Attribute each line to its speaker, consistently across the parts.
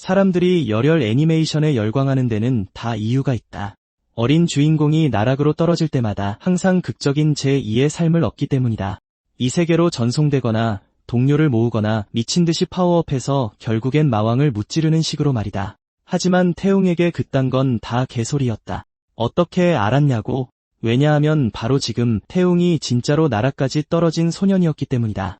Speaker 1: 사람들이 열혈 애니메이션에 열광하는 데는 다 이유가 있다. 어린 주인공이 나락으로 떨어질 때마다 항상 극적인 제2의 삶을 얻기 때문이다. 이 세계로 전송되거나 동료를 모으거나 미친듯이 파워업해서 결국엔 마왕을 무찌르는 식으로 말이다. 하지만 태웅에게 그딴 건 다 개소리였다. 어떻게 알았냐고? 왜냐하면 바로 지금 태웅이 진짜로 나락까지 떨어진 소년이었기 때문이다.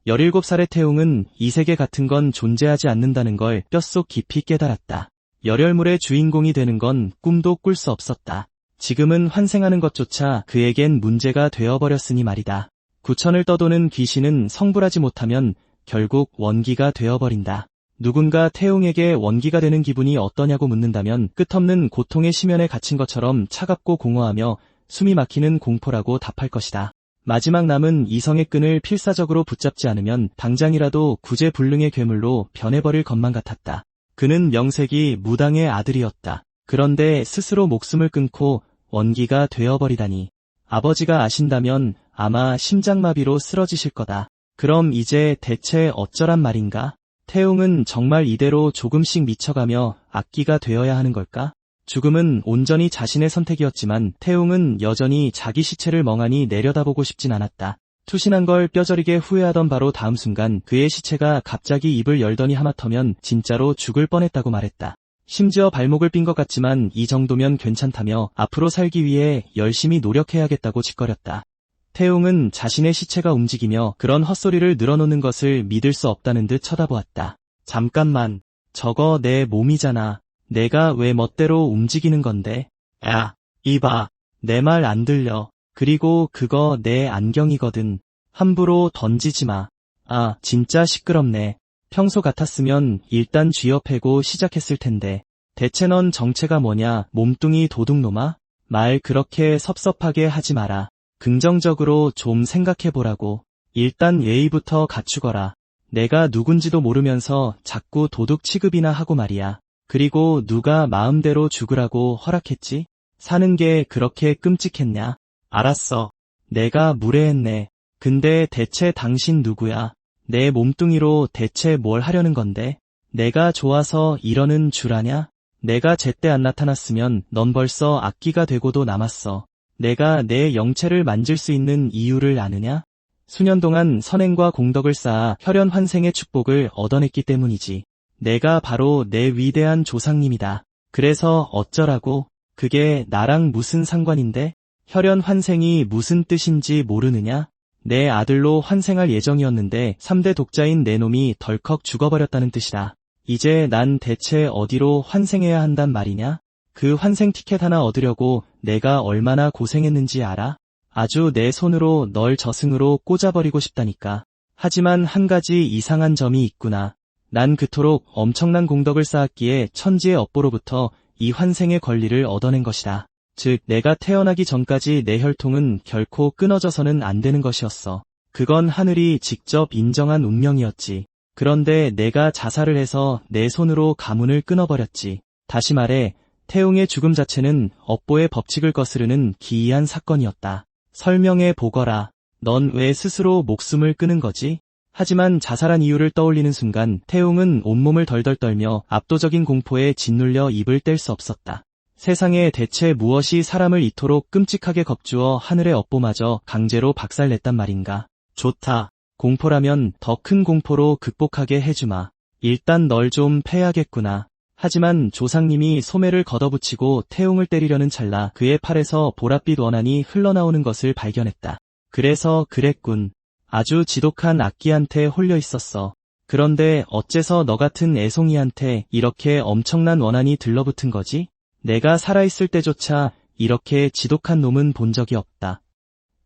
Speaker 1: 17살의 태웅은 이 세계 같은 건 존재하지 않는다는 걸 뼛속 깊이 깨달았다. 열혈물의 주인공이 되는 건 꿈도 꿀 수 없었다. 지금은 환생하는 것조차 그에겐 문제가 되어버렸으니 말이다. 구천을 떠도는 귀신은 성불하지 못하면 결국 원기가 되어버린다. 누군가 태웅에게 원기가 되는 기분이 어떠냐고 묻는다면 끝없는 고통의 심연에 갇힌 것처럼 차갑고 공허하며 숨이 막히는 공포라고 답할 것이다. 마지막 남은 이성의 끈을 필사적으로 붙잡지 않으면 당장이라도 구제불능의 괴물로 변해버릴 것만 같았다. 그는 명색이 무당의 아들이었다. 그런데 스스로 목숨을 끊고 원기가 되어버리다니. 아버지가 아신다면 아마 심장마비로 쓰러지실 거다. 그럼 이제 대체 어쩌란 말인가? 태웅은 정말 이대로 조금씩 미쳐가며 악기가 되어야 하는 걸까? 죽음은 온전히 자신의 선택이었지만 태웅은 여전히 자기 시체를 멍하니 내려다보고 싶진 않았다. 투신한 걸 뼈저리게 후회하던 바로 다음 순간 그의 시체가 갑자기 입을 열더니 하마터면 진짜로 죽을 뻔했다고 말했다. 심지어 발목을 삔 것 같지만 이 정도면 괜찮다며 앞으로 살기 위해 열심히 노력해야겠다고 짓거렸다. 태웅은 자신의 시체가 움직이며 그런 헛소리를 늘어놓는 것을 믿을 수 없다는 듯 쳐다보았다. 잠깐만, 저거 내 몸이잖아. 내가 왜 멋대로 움직이는 건데? 야, 이봐, 내 말 안 들려. 그리고 그거 내 안경이거든. 함부로 던지지 마. 아, 진짜 시끄럽네. 평소 같았으면 일단 쥐어패고 시작했을 텐데. 대체 넌 정체가 뭐냐, 몸뚱이 도둑놈아? 말 그렇게 섭섭하게 하지 마라. 긍정적으로 좀 생각해보라고. 일단 예의부터 갖추거라. 내가 누군지도 모르면서 자꾸 도둑 취급이나 하고 말이야. 그리고 누가 마음대로 죽으라고 허락했지? 사는 게 그렇게 끔찍했냐? 알았어. 내가 무례했네. 근데 대체 당신 누구야? 내 몸뚱이로 대체 뭘 하려는 건데? 내가 좋아서 이러는 줄 아냐? 내가 제때 안 나타났으면 넌 벌써 악기가 되고도 남았어. 내가 내 영체를 만질 수 있는 이유를 아느냐? 수년 동안 선행과 공덕을 쌓아 혈연 환생의 축복을 얻어냈기 때문이지. 내가 바로 내 위대한 조상님이다. 그래서 어쩌라고? 그게 나랑 무슨 상관인데? 혈연 환생이 무슨 뜻인지 모르느냐? 내 아들로 환생할 예정이었는데 3대 독자인 내 놈이 덜컥 죽어버렸다는 뜻이다. 이제 난 대체 어디로 환생해야 한단 말이냐? 그 환생 티켓 하나 얻으려고 내가 얼마나 고생했는지 알아? 아주 내 손으로 널 저승으로 꽂아버리고 싶다니까. 하지만 한 가지 이상한 점이 있구나. 난 그토록 엄청난 공덕을 쌓았기에 천지의 업보로부터 이 환생의 권리를 얻어낸 것이다. 즉, 내가 태어나기 전까지 내 혈통은 결코 끊어져서는 안 되는 것이었어. 그건 하늘이 직접 인정한 운명이었지. 그런데 내가 자살을 해서 내 손으로 가문을 끊어버렸지. 다시 말해, 태웅의 죽음 자체는 업보의 법칙을 거스르는 기이한 사건이었다. 설명해 보거라. 넌 왜 스스로 목숨을 끊은 거지? 하지만 자살한 이유를 떠올리는 순간 태웅은 온몸을 덜덜 떨며 압도적인 공포에 짓눌려 입을 뗄 수 없었다. 세상에 대체 무엇이 사람을 이토록 끔찍하게 겁주어 하늘의 업보마저 강제로 박살냈단 말인가. 좋다. 공포라면 더 큰 공포로 극복하게 해주마. 일단 널 좀 패야겠구나. 하지만 조상님이 소매를 걷어붙이고 태웅을 때리려는 찰나 그의 팔에서 보랏빛 원한이 흘러나오는 것을 발견했다. 그래서 그랬군. 아주 지독한 악기한테 홀려 있었어. 그런데 어째서 너 같은 애송이한테 이렇게 엄청난 원한이 들러붙은 거지? 내가 살아있을 때조차 이렇게 지독한 놈은 본 적이 없다.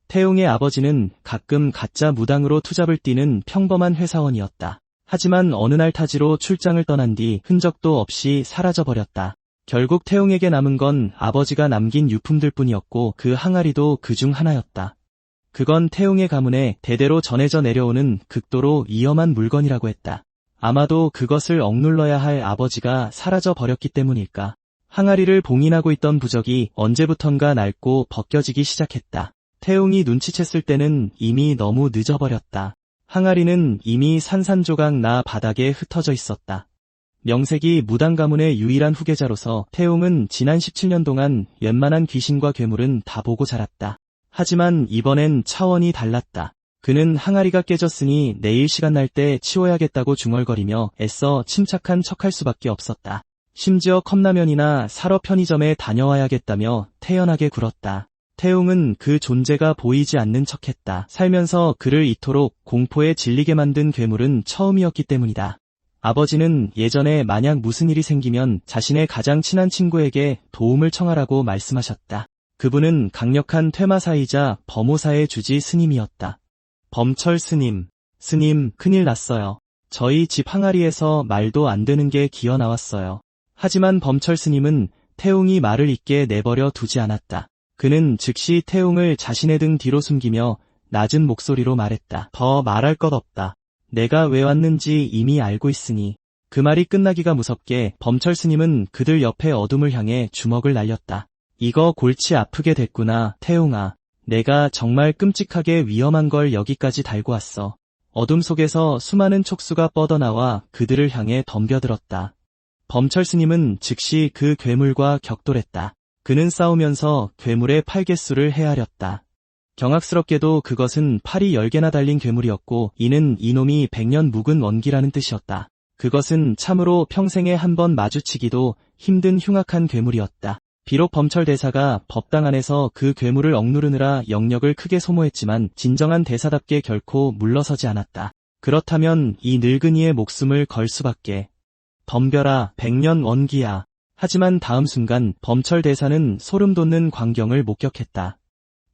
Speaker 1: 태웅의 아버지는 가끔 가짜 무당으로 투잡을 띠는 평범한 회사원이었다. 하지만 어느 날 타지로 출장을 떠난 뒤 흔적도 없이 사라져버렸다. 결국 태웅에게 남은 건 아버지가 남긴 유품들 뿐이었고 그 항아리도 그중 하나였다. 그건 태웅의 가문에 대대로 전해져 내려오는 극도로 위험한 물건이라고 했다. 아마도 그것을 억눌러야 할 아버지가 사라져버렸기 때문일까. 항아리를 봉인하고 있던 부적이 언제부턴가 낡고 벗겨지기 시작했다. 태웅이 눈치챘을 때는 이미 너무 늦어버렸다. 항아리는 이미 산산조각 나 바닥에 흩어져 있었다. 명색이 무당 가문의 유일한 후계자로서 태웅은 지난 17년 동안 웬만한 귀신과 괴물은 다 보고 자랐다. 하지만 이번엔 차원이 달랐다. 그는 항아리가 깨졌으니 내일 시간 날 때 치워야겠다고 중얼거리며 애써 침착한 척할 수밖에 없었다. 심지어 컵라면이나 사러 편의점에 다녀와야겠다며 태연하게 굴었다. 태웅은 그 존재가 보이지 않는 척했다. 살면서 그를 이토록 공포에 질리게 만든 괴물은 처음이었기 때문이다. 아버지는 예전에 만약 무슨 일이 생기면 자신의 가장 친한 친구에게 도움을 청하라고 말씀하셨다. 그분은 강력한 퇴마사이자 범호사의 주지 스님이었다. 범철 스님, 스님 큰일 났어요. 저희 집 항아리에서 말도 안 되는 게 기어 나왔어요. 하지만 범철 스님은 태웅이 말을 잇게 내버려 두지 않았다. 그는 즉시 태웅을 자신의 등 뒤로 숨기며 낮은 목소리로 말했다. 더 말할 것 없다. 내가 왜 왔는지 이미 알고 있으니. 그 말이 끝나기가 무섭게 범철 스님은 그들 옆에 어둠을 향해 주먹을 날렸다. 이거 골치 아프게 됐구나, 태웅아. 내가 정말 끔찍하게 위험한 걸 여기까지 달고 왔어. 어둠 속에서 수많은 촉수가 뻗어나와 그들을 향해 덤벼들었다. 범철 스님은 즉시 그 괴물과 격돌했다. 그는 싸우면서 괴물의 팔개수를 헤아렸다. 경악스럽게도 그것은 팔이 10개나 달린 괴물이었고 이는 이놈이 100년 묵은 원기라는 뜻이었다. 그것은 참으로 평생에 한 번 마주치기도 힘든 흉악한 괴물이었다. 비록 범철 대사가 법당 안에서 그 괴물을 억누르느라 영력을 크게 소모했지만 진정한 대사답게 결코 물러서지 않았다. 그렇다면 이 늙은이의 목숨을 걸 수밖에. 덤벼라 100년 원기야. 하지만 다음 순간 범철 대사는 소름 돋는 광경을 목격했다.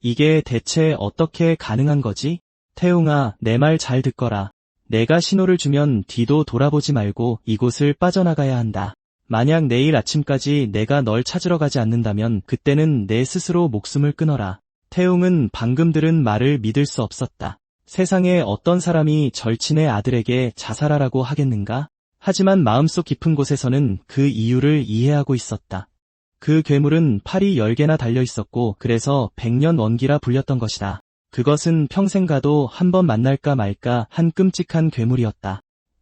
Speaker 1: 이게 대체 어떻게 가능한 거지? 태웅아, 내 말 잘 듣거라. 내가 신호를 주면 뒤도 돌아보지 말고 이곳을 빠져나가야 한다. 만약 내일 아침까지 내가 널 찾으러 가지 않는다면 그때는 내 스스로 목숨을 끊어라. 태웅은 방금 들은 말을 믿을 수 없었다. 세상에 어떤 사람이 절친의 아들에게 자살하라고 하겠는가? 하지만 마음속 깊은 곳에서는 그 이유를 이해하고 있었다. 그 괴물은 팔이 10개나 달려 있었고 그래서 100년 원기라 불렸던 것이다. 그것은 평생 가도 한 번 만날까 말까 한 끔찍한 괴물이었다.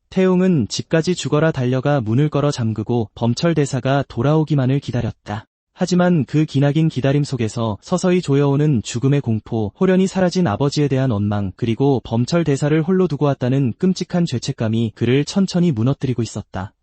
Speaker 1: 태웅은 집까지 죽어라 달려가 문을 걸어 잠그고 범철 대사가 돌아오기만을 기다렸다. 하지만 그 기나긴 기다림 속에서 서서히 조여오는 죽음의 공포, 호련히 사라진 아버지에 대한 원망, 그리고 범철 대사를 홀로 두고 왔다는 끔찍한 죄책감이 그를 천천히 무너뜨리고 있었다.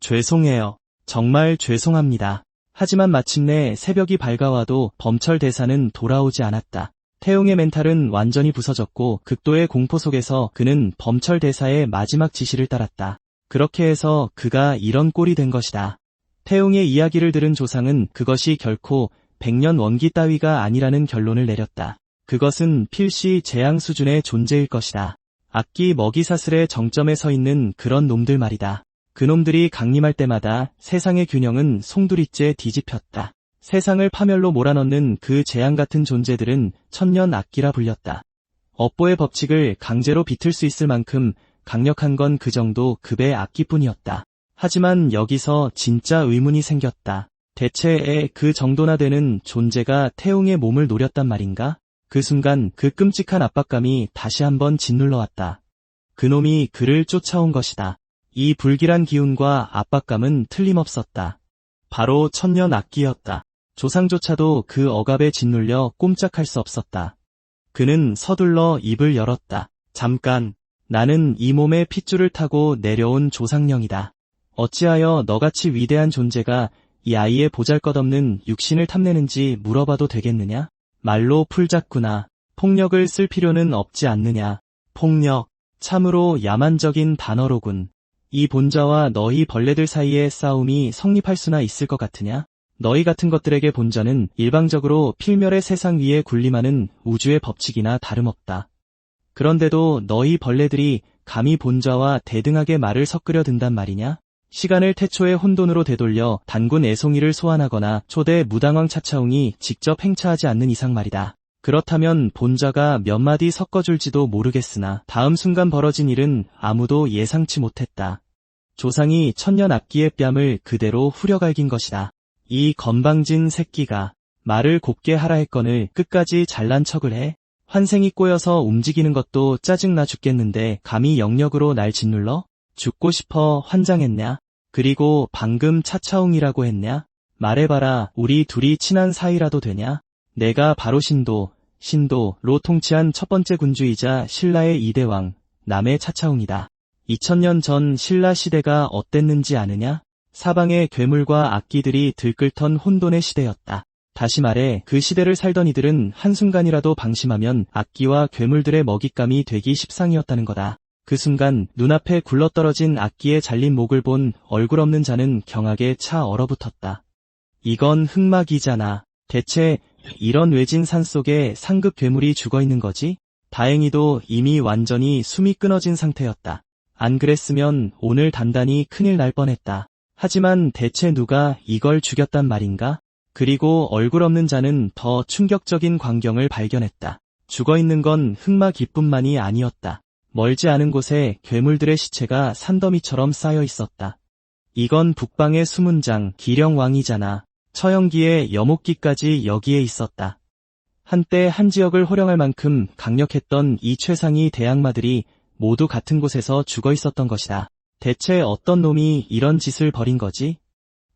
Speaker 1: 죄송해요. 정말 죄송합니다. 하지만 마침내 새벽이 밝아와도 범철 대사는 돌아오지 않았다. 태웅의 멘탈은 완전히 부서졌고 극도의 공포 속에서 그는 범철 대사의 마지막 지시를 따랐다. 그렇게 해서 그가 이런 꼴이 된 것이다. 태웅의 이야기를 들은 조상은 그것이 결코 100년 원기 따위가 아니라는 결론을 내렸다. 그것은 필시 재앙 수준의 존재일 것이다. 악기 먹이 사슬의 정점에 서 있는 그런 놈들 말이다. 그놈들이 강림할 때마다 세상의 균형은 송두리째 뒤집혔다. 세상을 파멸로 몰아넣는 그 재앙 같은 존재들은 천년 악기라 불렸다. 업보의 법칙을 강제로 비틀 수 있을 만큼 강력한 건 그 정도 급의 악기뿐이었다. 하지만 여기서 진짜 의문이 생겼다. 대체 그 정도나 되는 존재가 태웅의 몸을 노렸단 말인가? 그 순간 그 끔찍한 압박감이 다시 한번 짓눌러 왔다. 그놈이 그를 쫓아온 것이다. 이 불길한 기운과 압박감은 틀림없었다. 바로 천년 악기였다. 조상조차도 그 억압에 짓눌려 꼼짝할 수 없었다. 그는 서둘러 입을 열었다. 잠깐, 나는 이 몸의 핏줄을 타고 내려온 조상령이다. 어찌하여 너같이 위대한 존재가 이 아이의 보잘것없는 육신을 탐내는지 물어봐도 되겠느냐? 말로 풀잡구나. 폭력을 쓸 필요는 없지 않느냐. 폭력, 참으로 야만적인 단어로군. 이 본자와 너희 벌레들 사이의 싸움이 성립할 수나 있을 것 같으냐? 너희 같은 것들에게 본자는 일방적으로 필멸의 세상 위에 군림하는 우주의 법칙이나 다름없다. 그런데도 너희 벌레들이 감히 본자와 대등하게 말을 섞으려 든단 말이냐? 시간을 태초의 혼돈으로 되돌려 단군 애송이를 소환하거나 초대 무당왕 차차웅이 직접 행차하지 않는 이상 말이다. 그렇다면 본자가 몇 마디 섞어줄지도 모르겠으나 다음 순간 벌어진 일은 아무도 예상치 못했다. 조상이 천년 악기의 뺨을 그대로 후려갈긴 것이다. 이 건방진 새끼가 말을 곱게 하라 했거늘 끝까지 잘난 척을 해? 환생이 꼬여서 움직이는 것도 짜증나 죽겠는데 감히 영력으로 날 짓눌러? 죽고 싶어 환장했냐? 그리고 방금 차차옹이라고 했냐? 말해봐라. 우리 둘이 친한 사이라도 되냐? 내가 바로 신도로 통치한 첫 번째 군주이자 신라의 2대왕, 남의 차차옹이다. 2000년 전 신라 시대가 어땠는지 아느냐? 사방의 괴물과 악기들이 들끓던 혼돈의 시대였다. 다시 말해 그 시대를 살던 이들은 한순간이라도 방심하면 악기와 괴물들의 먹잇감이 되기 십상이었다는 거다. 그 순간 눈앞에 굴러떨어진 악기에 잘린 목을 본 얼굴 없는 자는 경악에 차 얼어붙었다. 이건 흑막이잖아. 대체 이런 외진 산속에 상급 괴물이 죽어있는 거지? 다행히도 이미 완전히 숨이 끊어진 상태였다. 안 그랬으면 오늘 단단히 큰일 날 뻔했다. 하지만 대체 누가 이걸 죽였단 말인가? 그리고 얼굴 없는 자는 더 충격적인 광경을 발견했다. 죽어있는 건 흑막이뿐만이 아니었다. 멀지 않은 곳에 괴물들의 시체가 산더미처럼 쌓여 있었다. 이건 북방의 수문장 기령왕이잖아. 처형기에 여목기까지 여기에 있었다. 한때 한 지역을 호령할 만큼 강력했던 이 최상위 대악마들이 모두 같은 곳에서 죽어 있었던 것이다. 대체 어떤 놈이 이런 짓을 벌인 거지?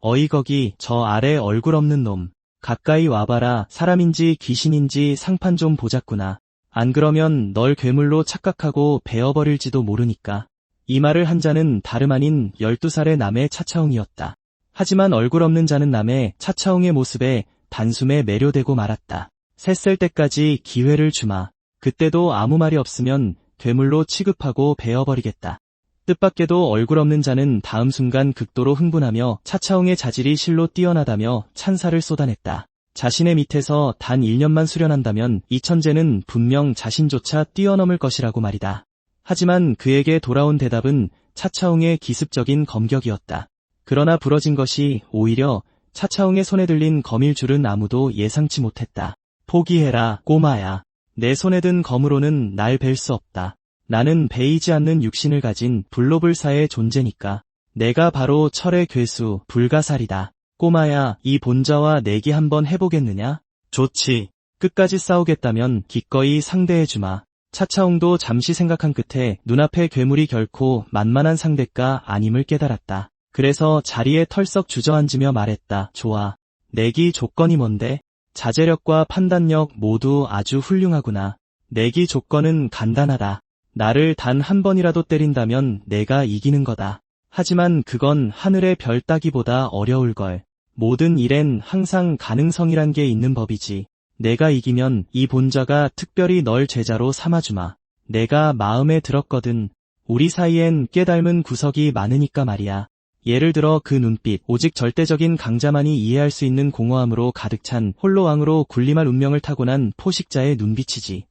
Speaker 1: 어이 거기 저 아래 얼굴 없는 놈. 가까이 와봐라. 사람인지 귀신인지 상판 좀 보자꾸나. 안 그러면 널 괴물로 착각하고 베어버릴지도 모르니까. 이 말을 한 자는 다름 아닌 12살의 남의 차차옹이었다. 하지만 얼굴 없는 자는 남의 차차옹의 모습에 단숨에 매료되고 말았다. 셋셀 때까지 기회를 주마. 그때도 아무 말이 없으면 괴물로 취급하고 베어버리겠다. 뜻밖에도 얼굴 없는 자는 다음 순간 극도로 흥분하며 차차옹의 자질이 실로 뛰어나다며 찬사를 쏟아냈다. 자신의 밑에서 단 1년만 수련한다면 이 천재는 분명 자신조차 뛰어넘을 것이라고 말이다. 하지만 그에게 돌아온 대답은 차차옹의 기습적인 검격이었다. 그러나 부러진 것이 오히려 차차옹의 손에 들린 검일 줄은 아무도 예상치 못했다. 포기해라, 꼬마야. 내 손에 든 검으로는 날 뵐 수 없다. 나는 베이지 않는 육신을 가진 불로불사의 존재니까. 내가 바로 철의 괴수, 불가사리다. 꼬마야, 이 본자와 내기 한번 해보겠느냐? 좋지. 끝까지 싸우겠다면 기꺼이 상대해주마. 차차옹도 잠시 생각한 끝에 눈앞의 괴물이 결코 만만한 상대가 아님을 깨달았다. 그래서 자리에 털썩 주저앉으며 말했다. 좋아. 내기 조건이 뭔데? 자제력과 판단력 모두 아주 훌륭하구나. 내기 조건은 간단하다. 나를 단 한 번이라도 때린다면 내가 이기는 거다. 하지만 그건 하늘의 별 따기보다 어려울걸. 모든 일엔 항상 가능성이란 게 있는 법이지. 내가 이기면 이 본자가 특별히 널 제자로 삼아주마. 내가 마음에 들었거든. 우리 사이엔 깨닮은 구석이 많으니까 말이야. 예를 들어 그 눈빛, 오직 절대적인 강자만이 이해할 수 있는 공허함으로 가득 찬 홀로 왕으로 군림할 운명을 타고난 포식자의 눈빛이지.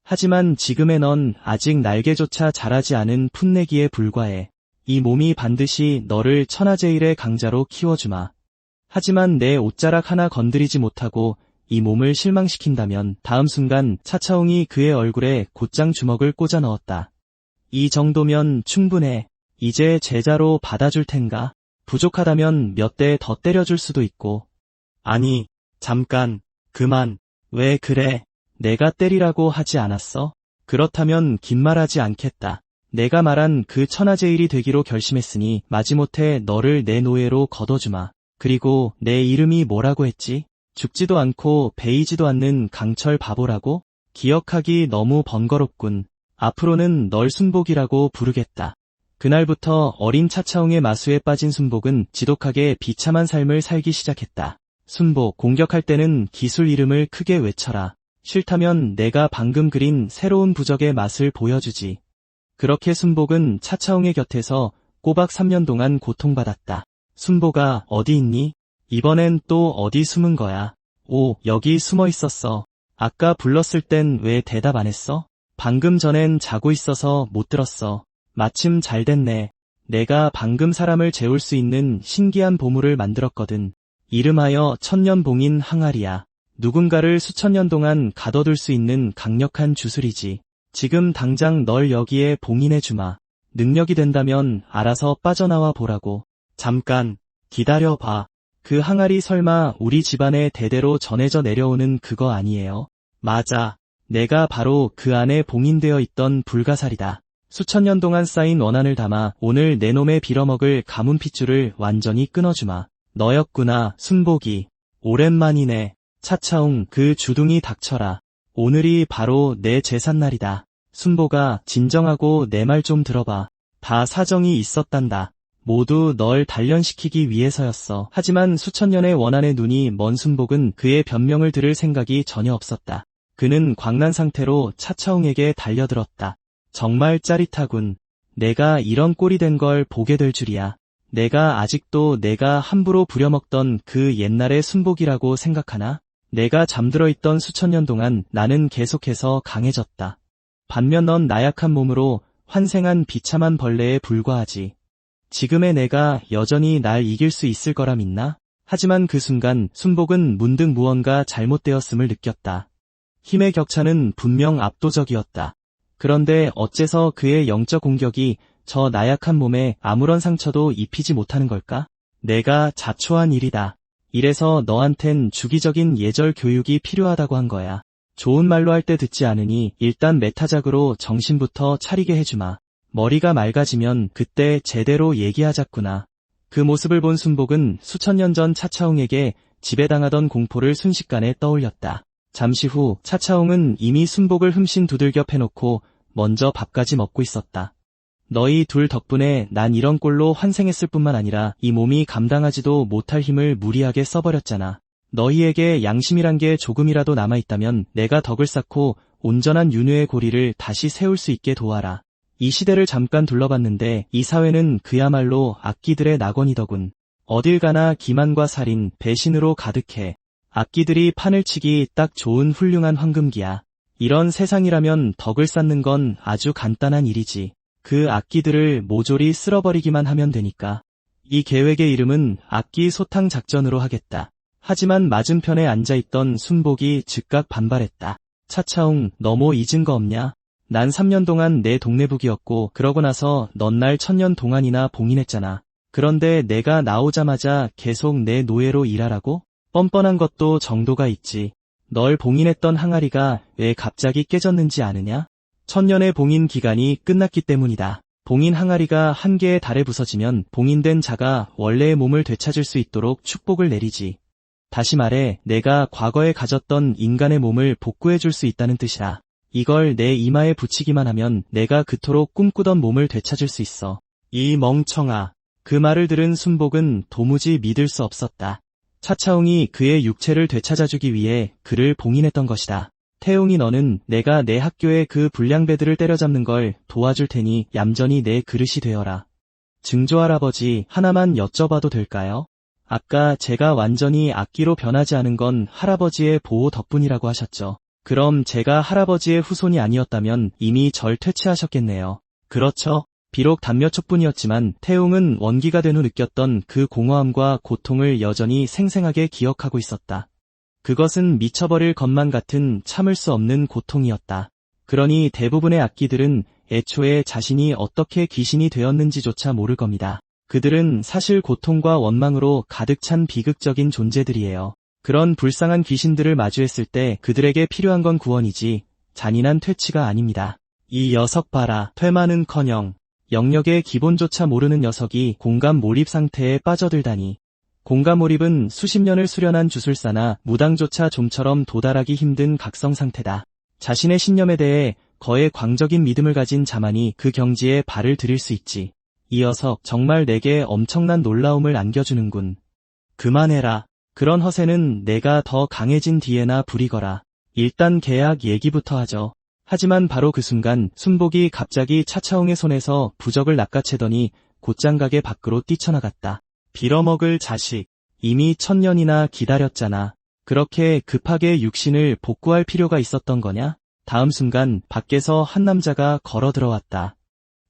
Speaker 1: 하지만 지금의 넌 아직 날개조차 자라지 않은 풋내기에 불과해. 이 몸이 반드시 너를 천하제일의 강자로 키워주마. 하지만 내 옷자락 하나 건드리지 못하고 이 몸을 실망시킨다면 다음 순간 차차옹이 그의 얼굴에 곧장 주먹을 꽂아 넣었다. 이 정도면 충분해. 이제 제자로 받아줄 텐가? 부족하다면 몇 대 더 때려줄 수도 있고. 아니, 잠깐, 그만. 왜 그래? 내가 때리라고 하지 않았어? 그렇다면 긴 말하지 않겠다. 내가 말한 그 천하제일이 되기로 결심했으니 마지못해 너를 내 노예로 거둬주마. 그리고 내 이름이 뭐라고 했지? 죽지도 않고 베이지도 않는 강철 바보라고? 기억하기 너무 번거롭군. 앞으로는 널 순복이라고 부르겠다. 그날부터 어린 차차옹의 마수에 빠진 순복은 지독하게 비참한 삶을 살기 시작했다. 순복, 공격할 때는 기술 이름을 크게 외쳐라. 싫다면 내가 방금 그린 새로운 부적의 맛을 보여주지. 그렇게 순복은 차차옹의 곁에서 꼬박 3년 동안 고통받았다. 순복아, 어디 있니? 이번엔 또 어디 숨은 거야? 오, 여기 숨어 있었어. 아까 불렀을 땐 왜 대답 안 했어? 방금 전엔 자고 있어서 못 들었어. 마침 잘 됐네. 내가 방금 사람을 재울 수 있는 신기한 보물을 만들었거든. 이름하여 천년봉인 항아리야. 누군가를 수천 년 동안 가둬둘 수 있는 강력한 주술이지. 지금 당장 널 여기에 봉인해주마. 능력이 된다면 알아서 빠져나와 보라고. 잠깐, 기다려봐. 그 항아리 설마 우리 집안에 대대로 전해져 내려오는 그거 아니에요? 맞아. 내가 바로 그 안에 봉인되어 있던 불가사리다. 수천 년 동안 쌓인 원한을 담아 오늘 내 놈의 빌어먹을 가문 핏줄을 완전히 끊어주마. 너였구나, 순복이. 오랜만이네. 차차웅, 그 주둥이 닥쳐라. 오늘이 바로 내 제삿날이다. 순복아, 진정하고 내 말 좀 들어봐. 다 사정이 있었단다. 모두 널 단련시키기 위해서였어. 하지만 수천 년의 원한의 눈이 먼 순복은 그의 변명을 들을 생각이 전혀 없었다. 그는 광난 상태로 차차웅에게 달려들었다. 정말 짜릿하군. 내가 이런 꼴이 된 걸 보게 될 줄이야. 내가 아직도 내가 함부로 부려먹던 그 옛날의 순복이라고 생각하나? 내가 잠들어 있던 수천 년 동안 나는 계속해서 강해졌다. 반면 넌 나약한 몸으로 환생한 비참한 벌레에 불과하지. 지금의 내가 여전히 날 이길 수 있을 거라 믿나? 하지만 그 순간 순복은 문득 무언가 잘못되었음을 느꼈다. 힘의 격차는 분명 압도적이었다. 그런데 어째서 그의 영적 공격이 저 나약한 몸에 아무런 상처도 입히지 못하는 걸까? 내가 자초한 일이다. 이래서 너한텐 주기적인 예절 교육이 필요하다고 한 거야. 좋은 말로 할 때 듣지 않으니 일단 메타작으로 정신부터 차리게 해주마. 머리가 맑아지면 그때 제대로 얘기하자꾸나. 그 모습을 본 순복은 수천 년 전 차차웅에게 지배당하던 공포를 순식간에 떠올렸다. 잠시 후 차차웅은 이미 순복을 흠씬 두들겨 패놓고 먼저 밥까지 먹고 있었다. 너희 둘 덕분에 난 이런 꼴로 환생했을 뿐만 아니라 이 몸이 감당하지도 못할 힘을 무리하게 써버렸잖아. 너희에게 양심이란 게 조금이라도 남아있다면 내가 덕을 쌓고 온전한 윤회의 고리를 다시 세울 수 있게 도와라. 이 시대를 잠깐 둘러봤는데 이 사회는 그야말로 악기들의 낙원이더군. 어딜 가나 기만과 살인, 배신으로 가득해. 악기들이 판을 치기 딱 좋은 훌륭한 황금기야. 이런 세상이라면 덕을 쌓는 건 아주 간단한 일이지. 그 악기들을 모조리 쓸어버리기만 하면 되니까. 이 계획의 이름은 악기 소탕 작전으로 하겠다. 하지만 맞은편에 앉아있던 순복이 즉각 반발했다. 차차웅, 너 뭐 잊은 거 없냐? 난 3년 동안 내 동네북이었고 그러고 나서 넌 날 1000년 동안이나 봉인했잖아. 그런데 내가 나오자마자 계속 내 노예로 일하라고? 뻔뻔한 것도 정도가 있지. 널 봉인했던 항아리가 왜 갑자기 깨졌는지 아느냐? 1000년의 봉인 기간이 끝났기 때문이다. 봉인 항아리가 한계에 달해 부서지면 봉인된 자가 원래의 몸을 되찾을 수 있도록 축복을 내리지. 다시 말해 내가 과거에 가졌던 인간의 몸을 복구해줄 수 있다는 뜻이라. 이걸 내 이마에 붙이기만 하면 내가 그토록 꿈꾸던 몸을 되찾을 수 있어. 이 멍청아. 그 말을 들은 순복은 도무지 믿을 수 없었다. 차차웅이 그의 육체를 되찾아주기 위해 그를 봉인했던 것이다. 태웅이 너는 내가 내 학교의 그 불량배들을 때려잡는 걸 도와줄 테니 얌전히 내 그릇이 되어라. 증조할아버지, 하나만 여쭤봐도 될까요? 아까 제가 완전히 악기로 변하지 않은 건 할아버지의 보호 덕분이라고 하셨죠. 그럼 제가 할아버지의 후손이 아니었다면 이미 절 퇴치하셨겠네요. 그렇죠. 비록 단몇 촉뿐이었지만 태웅은 원기가 된 후 느꼈던 그 공허함과 고통을 여전히 생생하게 기억하고 있었다. 그것은 미쳐버릴 것만 같은 참을 수 없는 고통이었다. 그러니 대부분의 악기들은 애초에 자신이 어떻게 귀신이 되었는지조차 모를 겁니다. 그들은 사실 고통과 원망으로 가득 찬 비극적인 존재들이에요. 그런 불쌍한 귀신들을 마주했을 때 그들에게 필요한 건 구원이지 잔인한 퇴치가 아닙니다. 이 녀석 봐라. 퇴마는커녕 영역의 기본조차 모르는 녀석이 공감 몰입 상태에 빠져들다니. 공감 몰입은 수십 년을 수련한 주술사나 무당조차 좀처럼 도달하기 힘든 각성 상태다. 자신의 신념에 대해 거의 광적인 믿음을 가진 자만이 그 경지에 발을 들일 수 있지. 이 녀석 정말 내게 엄청난 놀라움을 안겨주는군. 그만해라. 그런 허세는 내가 더 강해진 뒤에나 부리거라. 일단 계약 얘기부터 하죠. 하지만 바로 그 순간 순복이 갑자기 차차웅의 손에서 부적을 낚아채더니 곧장 가게 밖으로 뛰쳐나갔다. 빌어먹을 자식. 이미 1000년이나 기다렸잖아. 그렇게 급하게 육신을 복구할 필요가 있었던 거냐? 다음 순간 밖에서 한 남자가 걸어 들어왔다.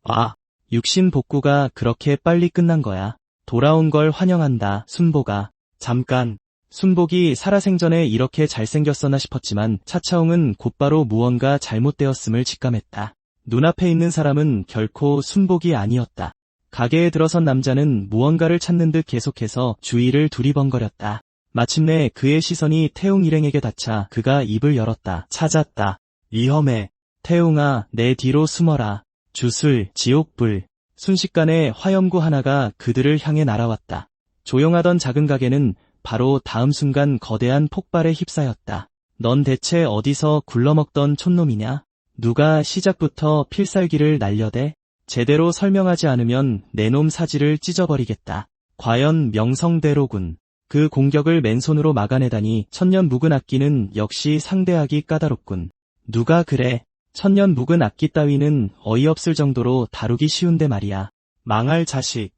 Speaker 1: 아, 육신 복구가 그렇게 빨리 끝난 거야. 돌아온 걸 환영한다, 순복아. 잠깐. 순복이 살아생전에 이렇게 잘생겼었나 싶었지만 차차웅은 곧바로 무언가 잘못되었음을 직감했다. 눈앞에 있는 사람은 결코 순복이 아니었다. 가게에 들어선 남자는 무언가를 찾는 듯 계속해서 주위를 두리번거렸다. 마침내 그의 시선이 태웅 일행에게 닿자 그가 입을 열었다. 찾았다. 위험해. 태웅아, 내 뒤로 숨어라. 주술, 지옥불. 순식간에 화염구 하나가 그들을 향해 날아왔다. 조용하던 작은 가게는 바로 다음 순간 거대한 폭발에 휩싸였다. 넌 대체 어디서 굴러먹던 촌놈이냐? 누가 시작부터 필살기를 날려대? 제대로 설명하지 않으면 내 놈 사지를 찢어버리겠다. 과연 명성대로군. 그 공격을 맨손으로 막아내다니 천년 묵은 악기는 역시 상대하기 까다롭군. 누가 그래? 천년 묵은 악기 따위는 어이없을 정도로 다루기 쉬운데 말이야. 망할 자식.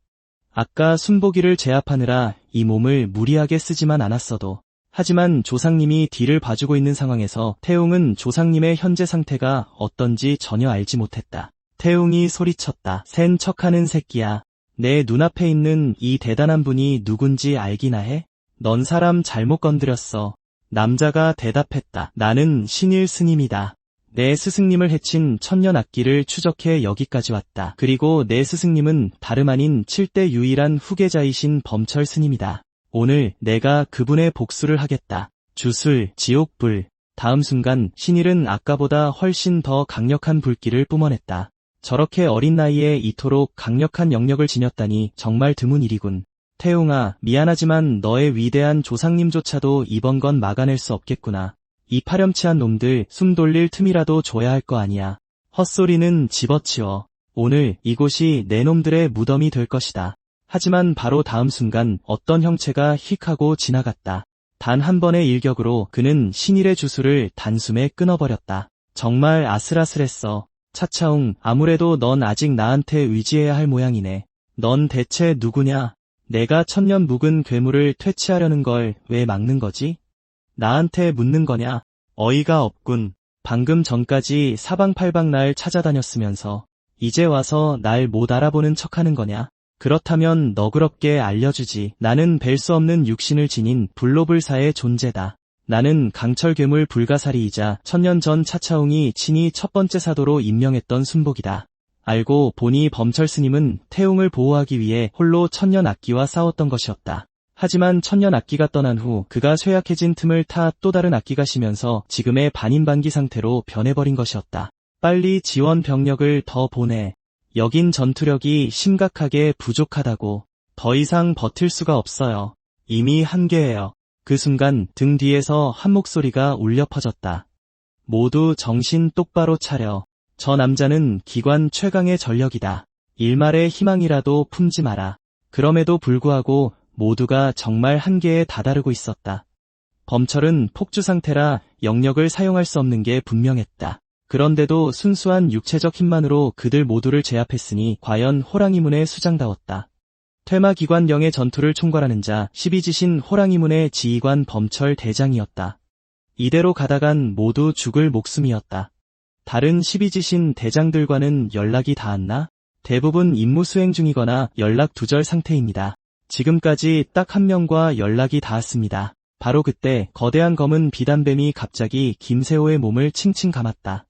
Speaker 1: 아까 순보기를 제압하느라 이 몸을 무리하게 쓰지만 않았어도. 하지만 조상님이 뒤를 봐주고 있는 상황에서 태웅은 조상님의 현재 상태가 어떤지 전혀 알지 못했다. 태웅이 소리쳤다. 센 척하는 새끼야. 내 눈앞에 있는 이 대단한 분이 누군지 알기나 해? 넌 사람 잘못 건드렸어. 남자가 대답했다. 나는 신일 스님이다. 내 스승님을 해친 천년 악기를 추적해 여기까지 왔다. 그리고 내 스승님은 다름 아닌 7대 유일한 후계자이신 범철 스님이다. 오늘 내가 그분의 복수를 하겠다. 주술, 지옥불. 다음 순간 신일은 아까보다 훨씬 더 강력한 불길을 뿜어냈다. 저렇게 어린 나이에 이토록 강력한 영역을 지녔다니 정말 드문 일이군. 태웅아, 미안하지만 너의 위대한 조상님조차도 이번 건 막아낼 수 없겠구나. 이 파렴치한 놈들 숨 돌릴 틈이라도 줘야 할 거 아니야. 헛소리는 집어치워. 오늘 이곳이 내 놈들의 무덤이 될 것이다. 하지만 바로 다음 순간 어떤 형체가 휙 하고 지나갔다. 단 한 번의 일격으로 그는 신일의 주술을 단숨에 끊어버렸다. 정말 아슬아슬했어. 차차웅, 아무래도 넌 아직 나한테 의지해야 할 모양이네. 넌 대체 누구냐? 내가 천년 묵은 괴물을 퇴치하려는 걸 왜 막는 거지? 나한테 묻는 거냐? 어이가 없군. 방금 전까지 사방팔방 날 찾아다녔으면서 이제 와서 날 못 알아보는 척하는 거냐? 그렇다면 너그럽게 알려주지. 나는 뵐 수 없는 육신을 지닌 불로불사의 존재다. 나는 강철 괴물 불가사리이자 천년 전 차차웅이 친히 첫 번째 사도로 임명했던 순복이다. 알고 보니 범철 스님은 태웅을 보호하기 위해 홀로 천년 악기와 싸웠던 것이었다. 하지만 천년 악기가 떠난 후 그가 쇠약해진 틈을 타 또 다른 악기가 쉬면서 지금의 반인반기 상태로 변해버린 것이었다. 빨리 지원 병력을 더 보내. 여긴 전투력이 심각하게 부족하다고. 더 이상 버틸 수가 없어요. 이미 한계예요. 그 순간 등 뒤에서 한 목소리가 울려 퍼졌다. 모두 정신 똑바로 차려. 저 남자는 기관 최강의 전력이다. 일말의 희망이라도 품지 마라. 그럼에도 불구하고 모두가 정말 한계에 다다르고 있었다. 범철은 폭주 상태라 영역을 사용할 수 없는 게 분명했다. 그런데도 순수한 육체적 힘만으로 그들 모두를 제압했으니 과연 호랑이문의 수장다웠다. 퇴마기관령의 전투를 총괄하는 자 12지신 호랑이문의 지휘관 범철 대장이었다. 이대로 가다간 모두 죽을 목숨이었다. 다른 12지신 대장들과는 연락이 닿았나? 대부분 임무 수행 중이거나 연락 두절 상태입니다. 지금까지 딱 한 명과 연락이 닿았습니다. 바로 그때 거대한 검은 비단뱀이 갑자기 김세호의 몸을 칭칭 감았다.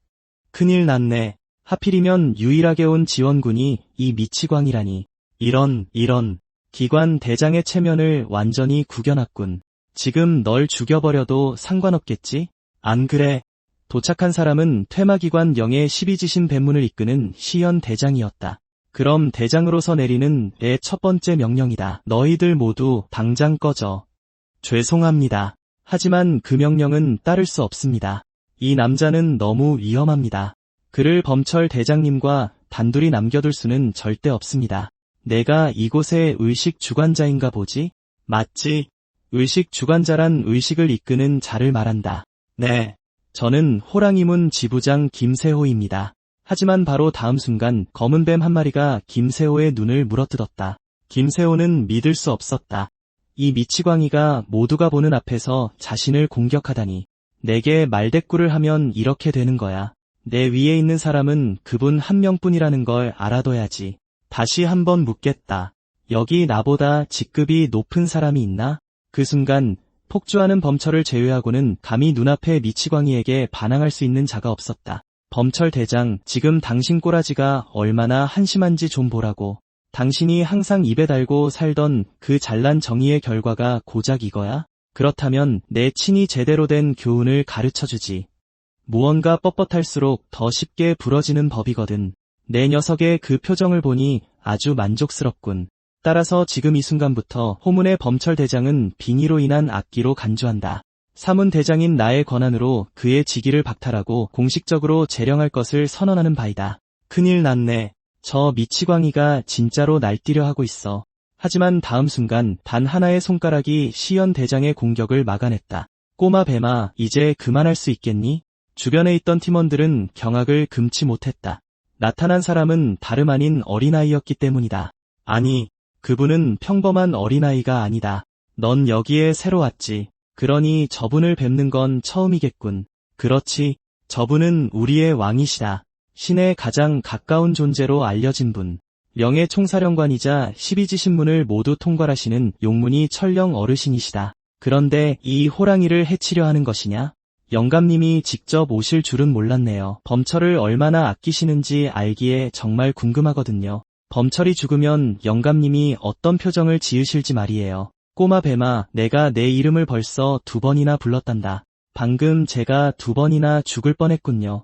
Speaker 1: 큰일 났네. 하필이면 유일하게 온 지원군이 이 미치광이라니. 이런. 기관 대장의 체면을 완전히 구겨놨군. 지금 널 죽여버려도 상관없겠지? 안 그래? 도착한 사람은 퇴마기관 영의 12지신 뱀문을 이끄는 시연 대장이었다. 그럼 대장으로서 내리는 내 첫 번째 명령이다. 너희들 모두 당장 꺼져. 죄송합니다. 하지만 그 명령은 따를 수 없습니다. 이 남자는 너무 위험합니다. 그를 범철 대장님과 단둘이 남겨둘 수는 절대 없습니다. 내가 이곳의 의식 주관자인가 보지? 맞지? 의식 주관자란 의식을 이끄는 자를 말한다. 네. 저는 호랑이문 지부장 김세호입니다. 하지만 바로 다음 순간 검은 뱀 한 마리가 김세호의 눈을 물어뜯었다. 김세호는 믿을 수 없었다. 이 미치광이가 모두가 보는 앞에서 자신을 공격하다니. 내게 말대꾸를 하면 이렇게 되는 거야. 내 위에 있는 사람은 그분 한 명뿐이라는 걸 알아둬야지. 다시 한번 묻겠다. 여기 나보다 직급이 높은 사람이 있나? 그 순간 폭주하는 범철을 제외하고는 감히 눈앞의 미치광이에게 반항할 수 있는 자가 없었다. 범철 대장, 지금 당신 꼬라지가 얼마나 한심한지 좀 보라고. 당신이 항상 입에 달고 살던 그 잘난 정의의 결과가 고작 이거야? 그렇다면 내 친히 제대로 된 교훈을 가르쳐주지. 무언가 뻣뻣할수록 더 쉽게 부러지는 법이거든. 내 녀석의 그 표정을 보니 아주 만족스럽군. 따라서 지금 이 순간부터 호문의 범철 대장은 빙의로 인한 악기로 간주한다. 사문 대장인 나의 권한으로 그의 직위를 박탈하고 공식적으로 재령할 것을 선언하는 바이다. 큰일 났네. 저 미치광이가 진짜로 날뛰려 하고 있어. 하지만 다음 순간 단 하나의 손가락이 시연 대장의 공격을 막아냈다. 꼬마 뱀아, 이제 그만할 수 있겠니? 주변에 있던 팀원들은 경악을 금치 못했다. 나타난 사람은 다름 아닌 어린아이였기 때문이다. 아니, 그분은 평범한 어린아이가 아니다. 넌 여기에 새로 왔지. 그러니 저분을 뵙는 건 처음이겠군. 그렇지, 저분은 우리의 왕이시다. 신의 가장 가까운 존재로 알려진 분. 명예총사령관이자 12지 신문을 모두 통괄하시는 용문이 철령 어르신이시다. 그런데 이 호랑이를 해치려 하는 것이냐? 영감님이 직접 오실 줄은 몰랐네요. 범철을 얼마나 아끼시는지 알기에 정말 궁금하거든요. 범철이 죽으면 영감님이 어떤 표정을 지으실지 말이에요. 꼬마 뱀아, 내가 내 이름을 벌써 2번이나 불렀단다. 방금 제가 2번이나 죽을 뻔했군요.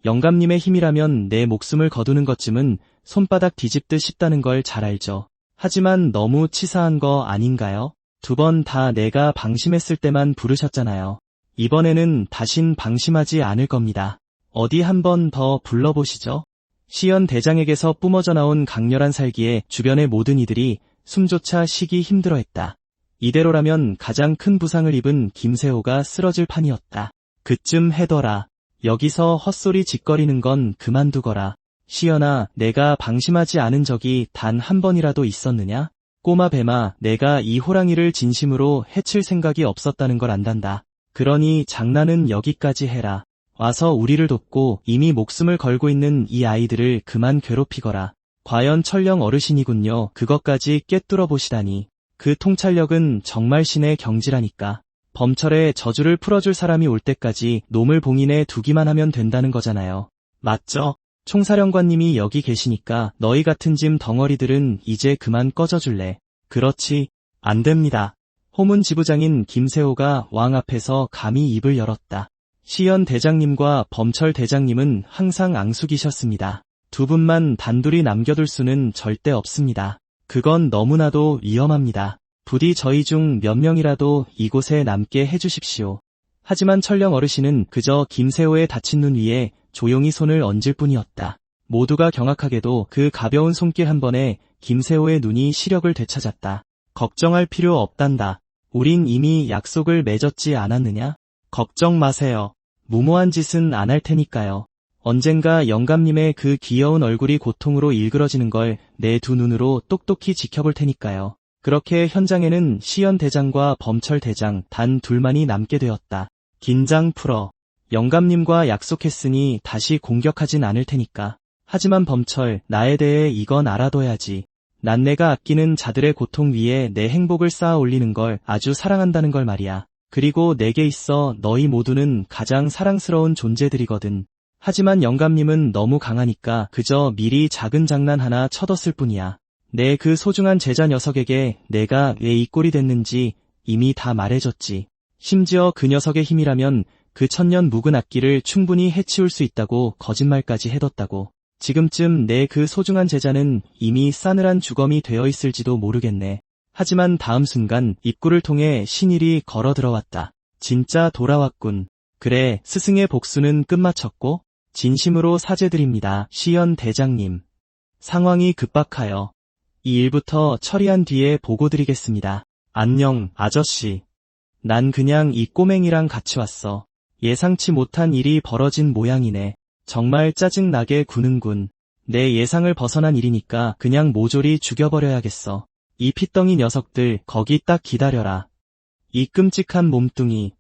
Speaker 1: 영감님의 힘이라면 내 목숨을 거두는 것쯤은 손바닥 뒤집듯 쉽다는 걸 잘 알죠. 하지만 너무 치사한 거 아닌가요? 2번 다 내가 방심했을 때만 부르셨잖아요. 이번에는 다신 방심하지 않을 겁니다. 어디 한 번 더 불러보시죠. 시연 대장에게서 뿜어져 나온 강렬한 살기에 주변의 모든 이들이 숨조차 쉬기 힘들어했다. 이대로라면 가장 큰 부상을 입은 김세호가 쓰러질 판이었다. 그쯤 해더라. 여기서 헛소리 짓거리는 건 그만두거라. 시연아, 내가 방심하지 않은 적이 단 한 번이라도 있었느냐? 꼬마 뱀아, 내가 이 호랑이를 진심으로 해칠 생각이 없었다는 걸 안단다. 그러니 장난은 여기까지 해라. 와서 우리를 돕고 이미 목숨을 걸고 있는 이 아이들을 그만 괴롭히거라. 과연 철령 어르신이군요. 그것까지 꿰뚫어 보시다니. 그 통찰력은 정말 신의 경지라니까. 범철의 저주를 풀어줄 사람이 올 때까지 놈을 봉인해 두기만 하면 된다는 거잖아요. 맞죠? 총사령관님이 여기 계시니까 너희 같은 짐 덩어리들은 이제 그만 꺼져줄래. 그렇지, 안 됩니다. 호문 지부장인 김세호가 왕 앞에서 감히 입을 열었다. 시연 대장님과 범철 대장님은 항상 앙숙이셨습니다. 두 분만 단둘이 남겨둘 수는 절대 없습니다. 그건 너무나도 위험합니다. 부디 저희 중 몇 명이라도 이곳에 남게 해주십시오. 하지만 철령 어르신은 그저 김세호의 다친 눈 위에 조용히 손을 얹을 뿐이었다. 모두가 경악하게도 그 가벼운 손길 한 번에 김세호의 눈이 시력을 되찾았다. 걱정할 필요 없단다. 우린 이미 약속을 맺었지 않았느냐? 걱정 마세요. 무모한 짓은 안 할 테니까요. 언젠가 영감님의 그 귀여운 얼굴이 고통으로 일그러지는 걸 내 두 눈으로 똑똑히 지켜볼 테니까요. 그렇게 현장에는 시연 대장과 범철 대장 단 둘만이 남게 되었다. 긴장 풀어. 영감님과 약속했으니 다시 공격하진 않을 테니까. 하지만 범철, 나에 대해 이건 알아둬야지. 난 내가 아끼는 자들의 고통 위에 내 행복을 쌓아 올리는 걸 아주 사랑한다는 걸 말이야. 그리고 내게 있어 너희 모두는 가장 사랑스러운 존재들이거든. 하지만 영감님은 너무 강하니까 그저 미리 작은 장난 하나 쳐뒀을 뿐이야. 내 그 소중한 제자 녀석에게 내가 왜 이 꼴이 됐는지 이미 다 말해줬지. 심지어 그 녀석의 힘이라면 그 천년 묵은 악기를 충분히 해치울 수 있다고 거짓말까지 해뒀다고. 지금쯤 내 그 소중한 제자는 이미 싸늘한 주검이 되어 있을지도 모르겠네. 하지만 다음 순간 입구를 통해 신일이 걸어 들어왔다. 진짜 돌아왔군. 그래, 스승의 복수는 끝마쳤고 진심으로 사죄드립니다. 시연 대장님. 상황이 급박하여 이 일부터 처리한 뒤에 보고드리겠습니다. 안녕, 아저씨. 난 그냥 이 꼬맹이랑 같이 왔어. 예상치 못한 일이 벌어진 모양이네. 정말 짜증나게 구는군. 내 예상을 벗어난 일이니까 그냥 모조리 죽여버려야겠어. 이 핏덩이 녀석들 거기 딱 기다려라. 이 끔찍한 몸뚱이.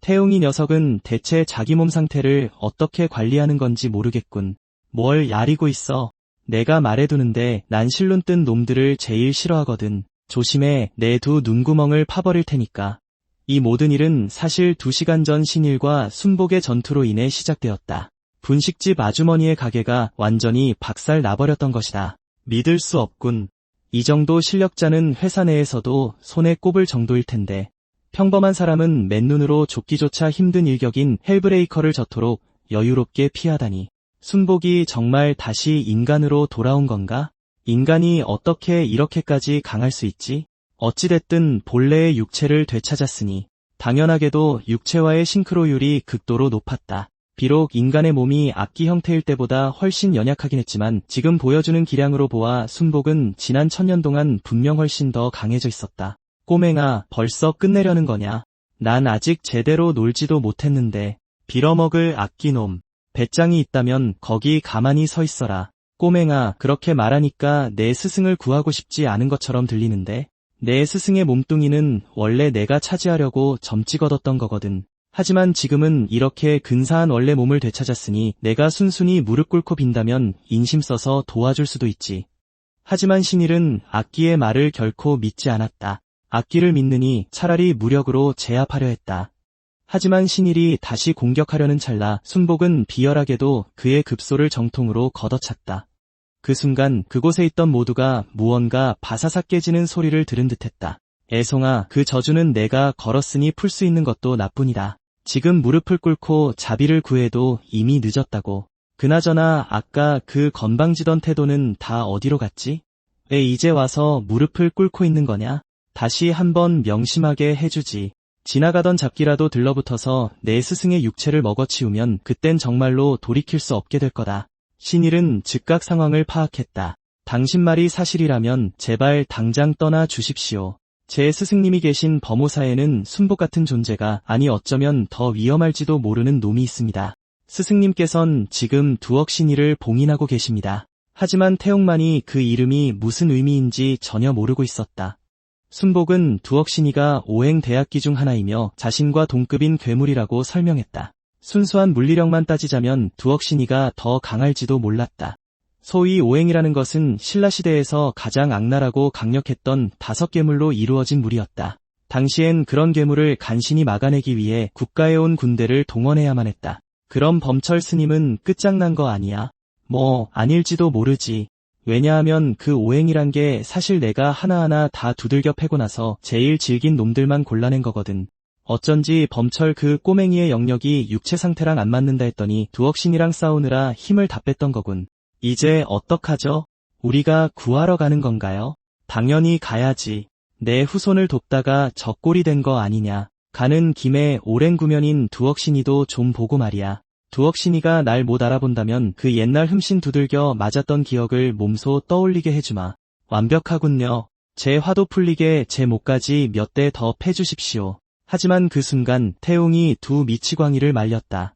Speaker 1: 태웅이 녀석은 대체 자기 몸 상태를 어떻게 관리하는 건지 모르겠군. 뭘 야리고 있어. 내가 말해두는데 난 실눈 뜬 놈들을 제일 싫어하거든. 조심해. 내 두 눈구멍을 파버릴 테니까. 이 모든 일은 사실 2시간 전 신일과 순복의 전투로 인해 시작되었다. 분식집 아주머니의 가게가 완전히 박살 나버렸던 것이다. 믿을 수 없군. 이 정도 실력자는 회사 내에서도 손에 꼽을 정도일 텐데. 평범한 사람은 맨눈으로 좁기조차 힘든 일격인 헬브레이커를 저토록 여유롭게 피하다니. 순복이 정말 다시 인간으로 돌아온 건가? 인간이 어떻게 이렇게까지 강할 수 있지? 어찌됐든 본래의 육체를 되찾았으니 당연하게도 육체와의 싱크로율이 극도로 높았다. 비록 인간의 몸이 악기 형태일 때보다 훨씬 연약하긴 했지만 지금 보여주는 기량으로 보아 순복은 지난 1000년 동안 분명 훨씬 더 강해져 있었다. 꼬맹아, 벌써 끝내려는 거냐? 난 아직 제대로 놀지도 못했는데. 빌어먹을 악기놈. 배짱이 있다면 거기 가만히 서 있어라. 꼬맹아, 그렇게 말하니까 내 스승을 구하고 싶지 않은 것처럼 들리는데. 내 스승의 몸뚱이는 원래 내가 차지하려고 점찍 얻었던 거거든. 하지만 지금은 이렇게 근사한 원래 몸을 되찾았으니 내가 순순히 무릎 꿇고 빈다면 인심 써서 도와줄 수도 있지. 하지만 신일은 악기의 말을 결코 믿지 않았다. 악기를 믿느니 차라리 무력으로 제압하려 했다. 하지만 신일이 다시 공격하려는 찰나 순복은 비열하게도 그의 급소를 정통으로 걷어찼다. 그 순간 그곳에 있던 모두가 무언가 바사삭 깨지는 소리를 들은 듯했다. 애송아, 그 저주는 내가 걸었으니 풀 수 있는 것도 나뿐이다. 지금 무릎을 꿇고 자비를 구해도 이미 늦었다고. 그나저나 아까 그 건방지던 태도는 다 어디로 갔지? 왜 이제 와서 무릎을 꿇고 있는 거냐? 다시 한번 명심하게 해주지. 지나가던 잡기라도 들러붙어서 내 스승의 육체를 먹어치우면 그땐 정말로 돌이킬 수 없게 될 거다. 신일은 즉각 상황을 파악했다. 당신 말이 사실이라면 제발 당장 떠나 주십시오. 제 스승님이 계신 범호사에는 순복 같은 존재가, 아니 어쩌면 더 위험할지도 모르는 놈이 있습니다. 스승님께선 지금 두억 신일을 봉인하고 계십니다. 하지만 태옥만이 그 이름이 무슨 의미인지 전혀 모르고 있었다. 순복은 두억 신이가 오행 대학기 중 하나이며 자신과 동급인 괴물이라고 설명했다. 순수한 물리력만 따지자면 두억 신이가 더 강할지도 몰랐다. 소위 오행이라는 것은 신라시대에서 가장 악랄하고 강력했던 5괴물로 이루어진 무리였다. 당시엔 그런 괴물을 간신히 막아내기 위해 국가에 온 군대를 동원해야만 했다. 그럼 범철 스님은 끝장난 거 아니야? 뭐 아닐지도 모르지. 왜냐하면 그 오행이란 게 사실 내가 하나하나 다 두들겨 패고 나서 제일 질긴 놈들만 골라낸 거거든. 어쩐지 범철 그 꼬맹이의 영역이 육체 상태랑 안 맞는다 했더니 두억신이랑 싸우느라 힘을 다 뺐던 거군. 이제 어떡하죠? 우리가 구하러 가는 건가요? 당연히 가야지. 내 후손을 돕다가 적골이 된 거 아니냐. 가는 김에 오랜 구면인 두억신이도 좀 보고 말이야. 두억신이가 날 못 알아본다면 그 옛날 흠씬 두들겨 맞았던 기억을 몸소 떠올리게 해주마. 완벽하군요. 제 화도 풀리게 제 목까지 몇 대 더 패주십시오. 하지만 그 순간 태웅이 두 미치광이를 말렸다.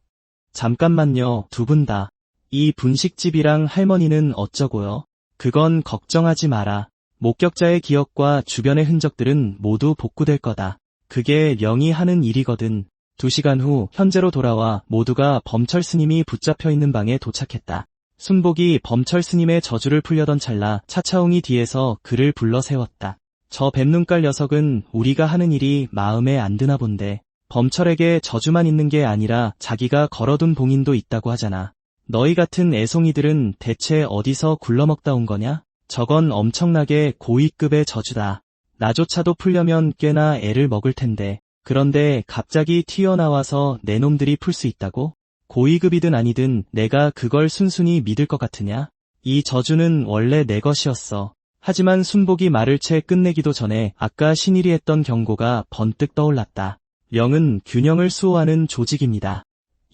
Speaker 1: 잠깐만요, 두 분 다. 이 분식집이랑 할머니는 어쩌고요? 그건 걱정하지 마라. 목격자의 기억과 주변의 흔적들은 모두 복구될 거다. 그게 명이 하는 일이거든. 2시간 후 현재로 돌아와 모두가 범철 스님이 붙잡혀 있는 방에 도착했다. 순복이 범철 스님의 저주를 풀려던 찰나 차차홍이 뒤에서 그를 불러 세웠다. 저 뱀눈깔 녀석은 우리가 하는 일이 마음에 안 드나 본데 범철에게 저주만 있는 게 아니라 자기가 걸어둔 봉인도 있다고 하잖아. 너희 같은 애송이들은 대체 어디서 굴러먹다 온 거냐? 저건 엄청나게 고위급의 저주다. 나조차도 풀려면 꽤나 애를 먹을 텐데. 그런데 갑자기 튀어나와서 내 놈들이 풀 수 있다고? 고위급이든 아니든 내가 그걸 순순히 믿을 것 같으냐? 이 저주는 원래 내 것이었어. 하지만 순복이 말을 채 끝내기도 전에 아까 신일이 했던 경고가 번뜩 떠올랐다. 명은 균형을 수호하는 조직입니다.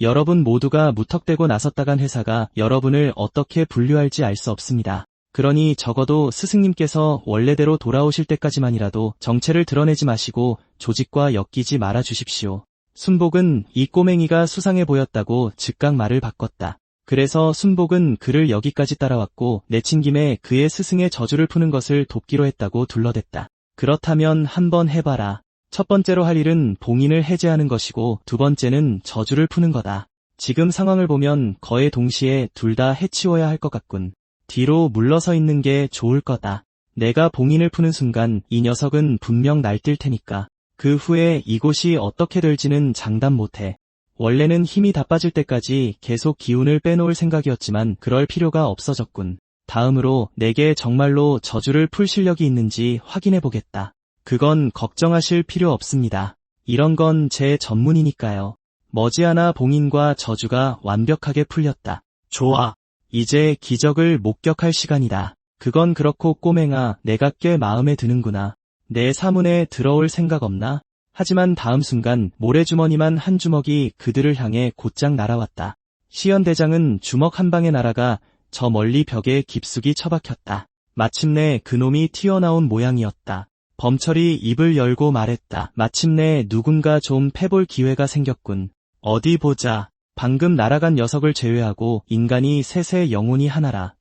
Speaker 1: 여러분 모두가 무턱대고 나섰다간 회사가 여러분을 어떻게 분류할지 알 수 없습니다. 그러니 적어도 스승님께서 원래대로 돌아오실 때까지만이라도 정체를 드러내지 마시고 조직과 엮이지 말아 주십시오. 순복은 이 꼬맹이가 수상해 보였다고 즉각 말을 바꿨다. 그래서 순복은 그를 여기까지 따라왔고 내친 김에 그의 스승의 저주를 푸는 것을 돕기로 했다고 둘러댔다. 그렇다면 한번 해봐라. 첫 번째로 할 일은 봉인을 해제하는 것이고 두 번째는 저주를 푸는 거다. 지금 상황을 보면 거의 동시에 둘 다 해치워야 할 것 같군. 뒤로 물러서 있는 게 좋을 거다. 내가 봉인을 푸는 순간 이 녀석은 분명 날뛸 테니까. 그 후에 이곳이 어떻게 될지는 장담 못해. 원래는 힘이 다 빠질 때까지 계속 기운을 빼놓을 생각이었지만 그럴 필요가 없어졌군. 다음으로 내게 정말로 저주를 풀 실력이 있는지 확인해보겠다. 그건 걱정하실 필요 없습니다. 이런 건 제 전문이니까요. 머지않아 봉인과 저주가 완벽하게 풀렸다. 좋아. 이제 기적을 목격할 시간이다. 그건 그렇고 꼬맹아, 내가 꽤 마음에 드는구나. 내 사문에 들어올 생각 없나? 하지만 다음 순간 모래주머니만 한 주먹이 그들을 향해 곧장 날아왔다. 시연대장은 주먹 한 방에 날아가 저 멀리 벽에 깊숙이 처박혔다. 마침내 그놈이 튀어나온 모양이었다. 범철이 입을 열고 말했다. 마침내 누군가 좀 패볼 기회가 생겼군. 어디 보자. 방금 날아간 녀석을 제외하고 인간이 셋의 영혼이 하나라.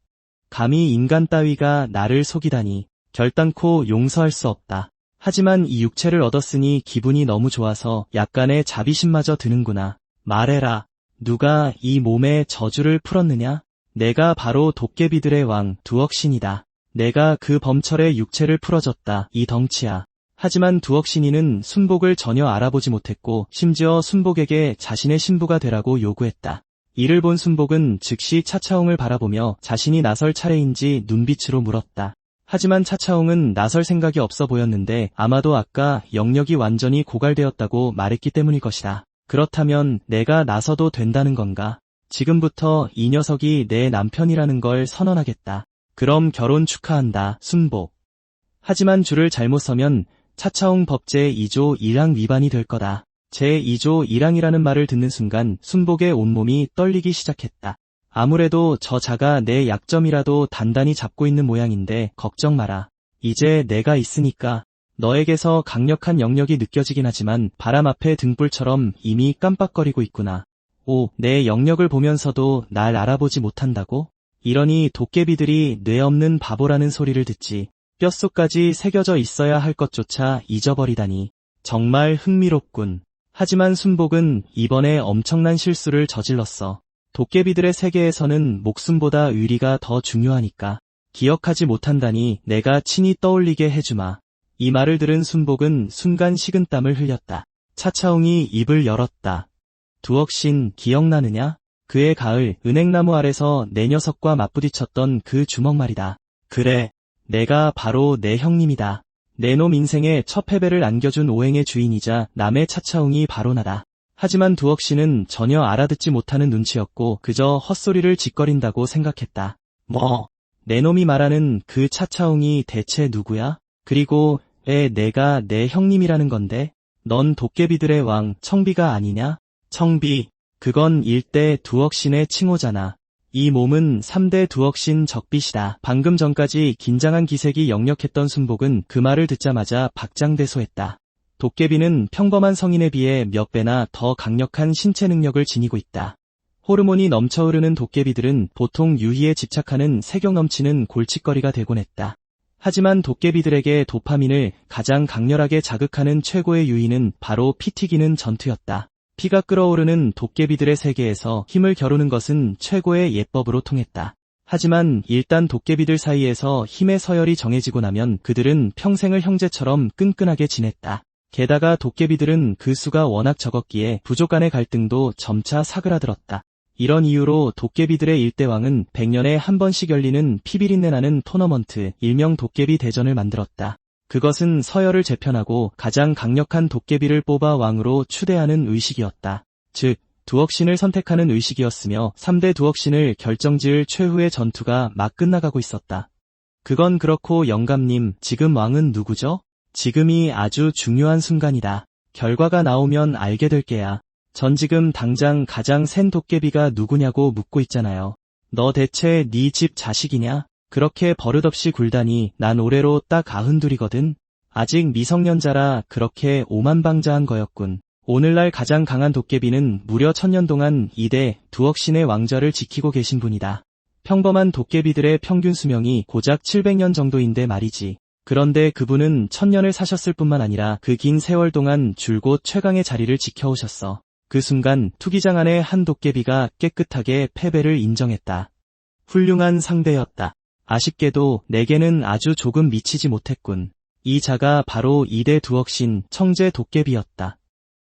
Speaker 1: 감히 인간 따위가 나를 속이다니. 결단코 용서할 수 없다. 하지만 이 육체를 얻었으니 기분이 너무 좋아서 약간의 자비심마저 드는구나. 말해라. 누가 이 몸에 저주를 풀었느냐? 내가 바로 도깨비들의 왕 두억신이다. 내가 그 범철의 육체를 풀어줬다. 이 덩치야. 하지만 두억신이는 순복을 전혀 알아보지 못했고 심지어 순복에게 자신의 신부가 되라고 요구했다. 이를 본 순복은 즉시 차차홍을 바라보며 자신이 나설 차례인지 눈빛으로 물었다. 하지만 차차홍은 나설 생각이 없어 보였는데 아마도 아까 영역이 완전히 고갈되었다고 말했기 때문일 것이다. 그렇다면 내가 나서도 된다는 건가? 지금부터 이 녀석이 내 남편이라는 걸 선언하겠다. 그럼 결혼 축하한다, 순복. 하지만 줄을 잘못 서면 차차홍 법제 2조 1항 위반이 될 거다. 제 2조 1항이라는 말을 듣는 순간 순복의 온몸이 떨리기 시작했다. 아무래도 저 자가 내 약점이라도 단단히 잡고 있는 모양인데 걱정 마라. 이제 내가 있으니까. 너에게서 강력한 영역이 느껴지긴 하지만 바람 앞에 등불처럼 이미 깜빡거리고 있구나. 오, 내 영역을 보면서도 날 알아보지 못한다고? 이러니 도깨비들이 뇌 없는 바보라는 소리를 듣지. 뼛속까지 새겨져 있어야 할 것조차 잊어버리다니. 정말 흥미롭군. 하지만 순복은 이번에 엄청난 실수를 저질렀어. 도깨비들의 세계에서는 목숨보다 의리가 더 중요하니까. 기억하지 못한다니 내가 친히 떠올리게 해주마. 이 말을 들은 순복은 순간 식은땀을 흘렸다. 차차홍이 입을 열었다. 두억신 기억나느냐? 그해 가을 은행나무 아래서 내 녀석과 맞부딪혔던 그 주먹 말이다. 그래. 내가 바로 내 형님이다. 내 놈 인생에 첫 패배를 안겨준 오행의 주인이자 남의 차차홍이 바로 나다. 하지만 두억신은 전혀 알아듣지 못하는 눈치였고 그저 헛소리를 짓거린다고 생각했다. 뭐? 내 놈이 말하는 그 차차홍이 대체 누구야? 그리고 내가 내 형님이라는 건데? 넌 도깨비들의 왕 청비가 아니냐? 청비. 그건 일대 두억신의 칭호잖아. 이 몸은 3대 두억신 적빗이다. 방금 전까지 긴장한 기색이 역력했던 순복은 그 말을 듣자마자 박장대소했다. 도깨비는 평범한 성인에 비해 몇 배나 더 강력한 신체 능력을 지니고 있다. 호르몬이 넘쳐흐르는 도깨비들은 보통 유희에 집착하는 색욕 넘치는 골칫거리가 되곤 했다. 하지만 도깨비들에게 도파민을 가장 강렬하게 자극하는 최고의 유희는 바로 피 튀기는 전투였다. 피가 끓어오르는 도깨비들의 세계에서 힘을 겨루는 것은 최고의 예법으로 통했다. 하지만 일단 도깨비들 사이에서 힘의 서열이 정해지고 나면 그들은 평생을 형제처럼 끈끈하게 지냈다. 게다가 도깨비들은 그 수가 워낙 적었기에 부족 간의 갈등도 점차 사그라들었다. 이런 이유로 도깨비들의 일대왕은 100년에 한 번씩 열리는 피비린내 나는 토너먼트, 일명 도깨비 대전을 만들었다. 그것은 서열을 재편하고 가장 강력한 도깨비를 뽑아 왕으로 추대하는 의식이었다. 즉, 두억신을 선택하는 의식이었으며 3대 두억신을 결정지을 최후의 전투가 막 끝나가고 있었다. 그건 그렇고 영감님, 지금 왕은 누구죠? 지금이 아주 중요한 순간이다. 결과가 나오면 알게 될 게야. 전 지금 당장 가장 센 도깨비가 누구냐고 묻고 있잖아요. 너 대체 네 집 자식이냐? 그렇게 버릇없이 굴다니 난 올해로 딱 92이거든. 아직 미성년자라 그렇게 오만방자한 거였군. 오늘날 가장 강한 도깨비는 무려 1000년 동안 2대 두억신의 왕좌를 지키고 계신 분이다. 평범한 도깨비들의 평균 수명이 고작 700년 정도인데 말이지. 그런데 그분은 1000년을 사셨을 뿐만 아니라 그 긴 세월 동안 줄곧 최강의 자리를 지켜오셨어. 그 순간 투기장 안의 한 도깨비가 깨끗하게 패배를 인정했다. 훌륭한 상대였다. 아쉽게도 내게는 아주 조금 미치지 못했군. 이 자가 바로 2대 두억신 청제 도깨비였다.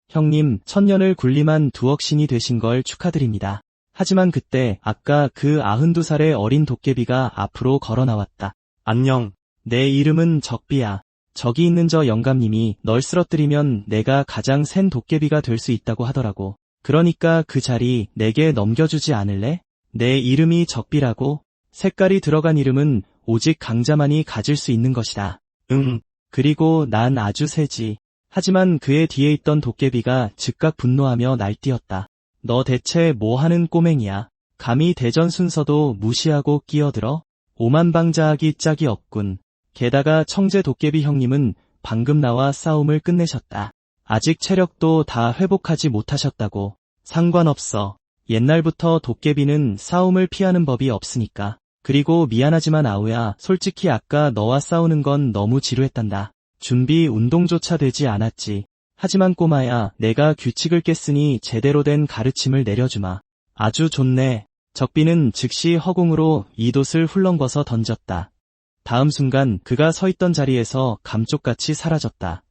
Speaker 1: 형님, 1000년을 군림한 두억신이 되신 걸 축하드립니다. 하지만 그때 아까 그 92살의 어린 도깨비가 앞으로 걸어 나왔다. 안녕. 내 이름은 적비야. 저기 있는 저 영감님이 널 쓰러뜨리면 내가 가장 센 도깨비가 될 수 있다고 하더라고. 그러니까 그 자리 내게 넘겨주지 않을래? 내 이름이 적비라고? 색깔이 들어간 이름은 오직 강자만이 가질 수 있는 것이다. 응. 그리고 난 아주 세지. 하지만 그의 뒤에 있던 도깨비가 즉각 분노하며 날뛰었다. 너 대체 뭐 하는 꼬맹이야? 감히 대전 순서도 무시하고 끼어들어? 오만방자하기 짝이 없군. 게다가 청제 도깨비 형님은 방금 나와 싸움을 끝내셨다. 아직 체력도 다 회복하지 못하셨다고. 상관없어. 옛날부터 도깨비는 싸움을 피하는 법이 없으니까. 그리고 미안하지만 아우야, 솔직히 아까 너와 싸우는 건 너무 지루했단다. 준비 운동조차 되지 않았지. 하지만 꼬마야, 내가 규칙을 깼으니 제대로 된 가르침을 내려주마. 아주 좋네. 적비는 즉시 허공으로 이돛을 훌렁거서 던졌다. 다음 순간 그가 서 있던 자리에서 감쪽같이 사라졌다.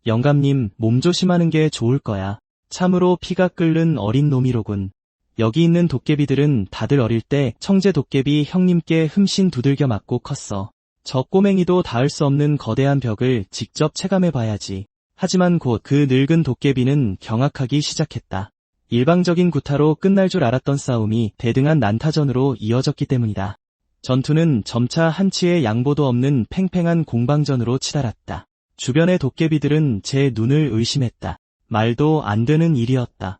Speaker 1: 영감님, 몸 조심하는 게 좋을 거야. 참으로 피가 끓는 어린 놈이로군. 여기 있는 도깨비들은 다들 어릴 때 청제 도깨비 형님께 흠씬 두들겨 맞고 컸어. 저 꼬맹이도 닿을 수 없는 거대한 벽을 직접 체감해봐야지. 하지만 곧 그 늙은 도깨비는 경악하기 시작했다. 일방적인 구타로 끝날 줄 알았던 싸움이 대등한 난타전으로 이어졌기 때문이다. 전투는 점차 한치의 양보도 없는 팽팽한 공방전으로 치달았다. 주변의 도깨비들은 제 눈을 의심했다. 말도 안 되는 일이었다.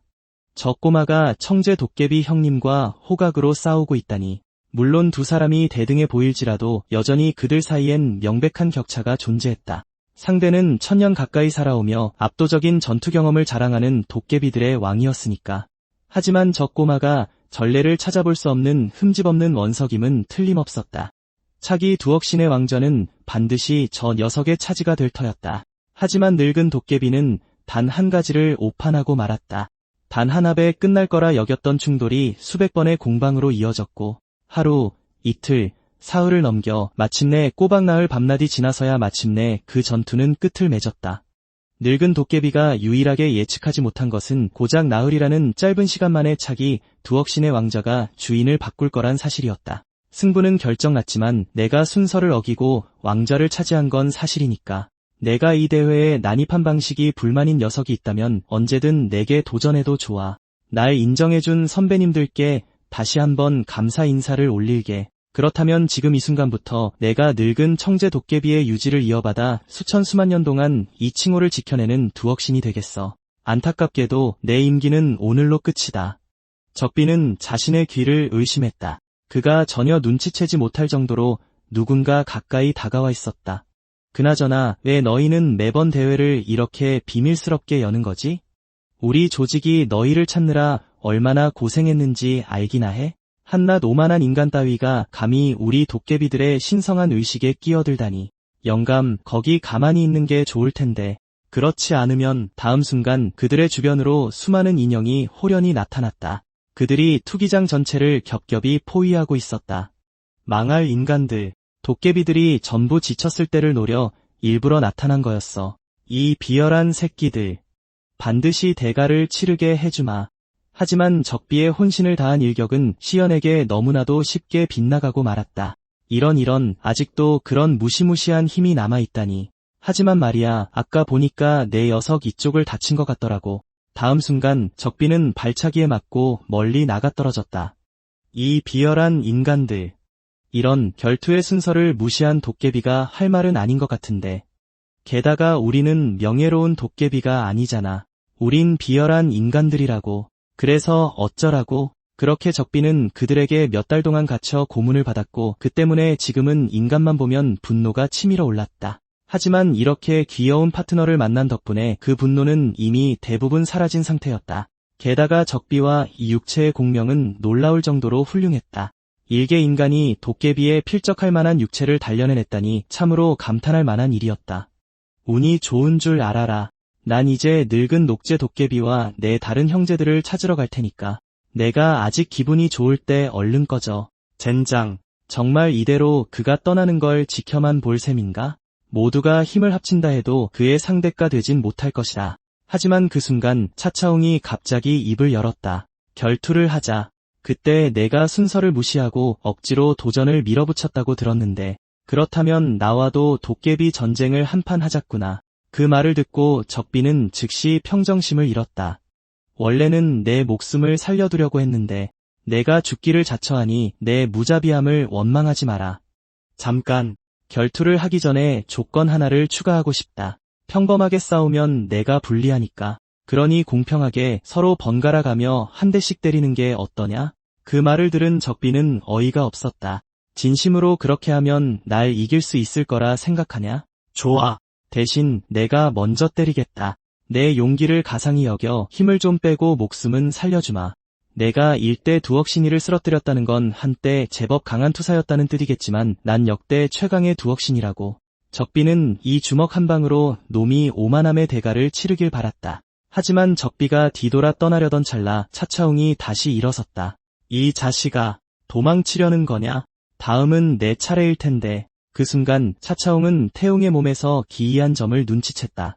Speaker 1: 저 꼬마가 청제 도깨비 형님과 호각으로 싸우고 있다니. 물론 두 사람이 대등해 보일지라도 여전히 그들 사이엔 명백한 격차가 존재했다. 상대는 1000년 가까이 살아오며 압도적인 전투 경험을 자랑하는 도깨비들의 왕이었으니까. 하지만 저 꼬마가 전례를 찾아볼 수 없는 흠집 없는 원석임은 틀림없었다. 차기 두억신의 왕좌는 반드시 저 녀석의 차지가 될 터였다. 하지만 늙은 도깨비는 단 한 가지를 오판하고 말았다. 단 한 합에 끝날 거라 여겼던 충돌이 수백 번의 공방으로 이어졌고 하루, 이틀, 사흘을 넘겨 마침내 꼬박나흘 밤낮이 지나서야 마침내 그 전투는 끝을 맺었다. 늙은 도깨비가 유일하게 예측하지 못한 것은 고작 나흘이라는 짧은 시간 만에 차기 두억신의 왕좌가 주인을 바꿀 거란 사실이었다. 승부는 결정났지만 내가 순서를 어기고 왕좌를 차지한 건 사실이니까. 내가 이 대회에 난입한 방식이 불만인 녀석이 있다면 언제든 내게 도전해도 좋아. 날 인정해준 선배님들께 다시 한번 감사 인사를 올릴게. 그렇다면 지금 이 순간부터 내가 늙은 청제 도깨비의 유지를 이어받아 수천 수만 년 동안 이 칭호를 지켜내는 두억신이 되겠어. 안타깝게도 내 임기는 오늘로 끝이다. 적비는 자신의 귀를 의심했다. 그가 전혀 눈치채지 못할 정도로 누군가 가까이 다가와 있었다. 그나저나 왜 너희는 매번 대회를 이렇게 비밀스럽게 여는 거지? 우리 조직이 너희를 찾느라 얼마나 고생했는지 알기나 해? 한낱 오만한 인간 따위가 감히 우리 도깨비들의 신성한 의식에 끼어들다니. 영감, 거기 가만히 있는 게 좋을 텐데. 그렇지 않으면 다음 순간 그들의 주변으로 수많은 인형이 호련히 나타났다. 그들이 투기장 전체를 겹겹이 포위하고 있었다. 망할 인간들. 도깨비들이 전부 지쳤을 때를 노려 일부러 나타난 거였어. 이 비열한 새끼들. 반드시 대가를 치르게 해주마. 하지만 적비의 혼신을 다한 일격은 시연에게 너무나도 쉽게 빗나가고 말았다. 이런 아직도 그런 무시무시한 힘이 남아있다니. 하지만 말이야, 아까 보니까 내 녀석 이쪽을 다친 것 같더라고. 다음 순간 적비는 발차기에 맞고 멀리 나가떨어졌다. 이 비열한 인간들. 이런 결투의 순서를 무시한 도깨비가 할 말은 아닌 것 같은데. 게다가 우리는 명예로운 도깨비가 아니잖아. 우린 비열한 인간들이라고. 그래서 어쩌라고? 그렇게 적비는 그들에게 몇 달 동안 갇혀 고문을 받았고 그 때문에 지금은 인간만 보면 분노가 치밀어 올랐다. 하지만 이렇게 귀여운 파트너를 만난 덕분에 그 분노는 이미 대부분 사라진 상태였다. 게다가 적비와 이 육체의 공명은 놀라울 정도로 훌륭했다. 일개 인간이 도깨비에 필적할 만한 육체를 단련해냈다니 참으로 감탄할 만한 일이었다. 운이 좋은 줄 알아라. 난 이제 늙은 녹제 도깨비와 내 다른 형제들을 찾으러 갈 테니까. 내가 아직 기분이 좋을 때 얼른 꺼져. 젠장. 정말 이대로 그가 떠나는 걸 지켜만 볼 셈인가? 모두가 힘을 합친다 해도 그의 상대가 되진 못할 것이다. 하지만 그 순간 차차웅이 갑자기 입을 열었다. 결투를 하자. 그때 내가 순서를 무시하고 억지로 도전을 밀어붙였다고 들었는데 그렇다면 나와도 도깨비 전쟁을 한판 하자꾸나. 그 말을 듣고 적비는 즉시 평정심을 잃었다. 원래는 내 목숨을 살려두려고 했는데 내가 죽기를 자처하니 내 무자비함을 원망하지 마라. 잠깐, 결투를 하기 전에 조건 하나를 추가하고 싶다. 평범하게 싸우면 내가 불리하니까. 그러니 공평하게 서로 번갈아 가며 한 대씩 때리는 게 어떠냐? 그 말을 들은 적비는 어이가 없었다. 진심으로 그렇게 하면 날 이길 수 있을 거라 생각하냐? 좋아. 대신 내가 먼저 때리겠다. 내 용기를 가상히 여겨 힘을 좀 빼고 목숨은 살려주마. 내가 일대 두억신이를 쓰러뜨렸다는 건 한때 제법 강한 투사였다는 뜻이겠지만 난 역대 최강의 두억신이라고. 적비는 이 주먹 한 방으로 놈이 오만함의 대가를 치르길 바랐다. 하지만 적비가 뒤돌아 떠나려던 찰나 차차웅이 다시 일어섰다. 이 자식아, 도망치려는 거냐? 다음은 내 차례일 텐데. 그 순간 차차웅은 태웅의 몸에서 기이한 점을 눈치챘다.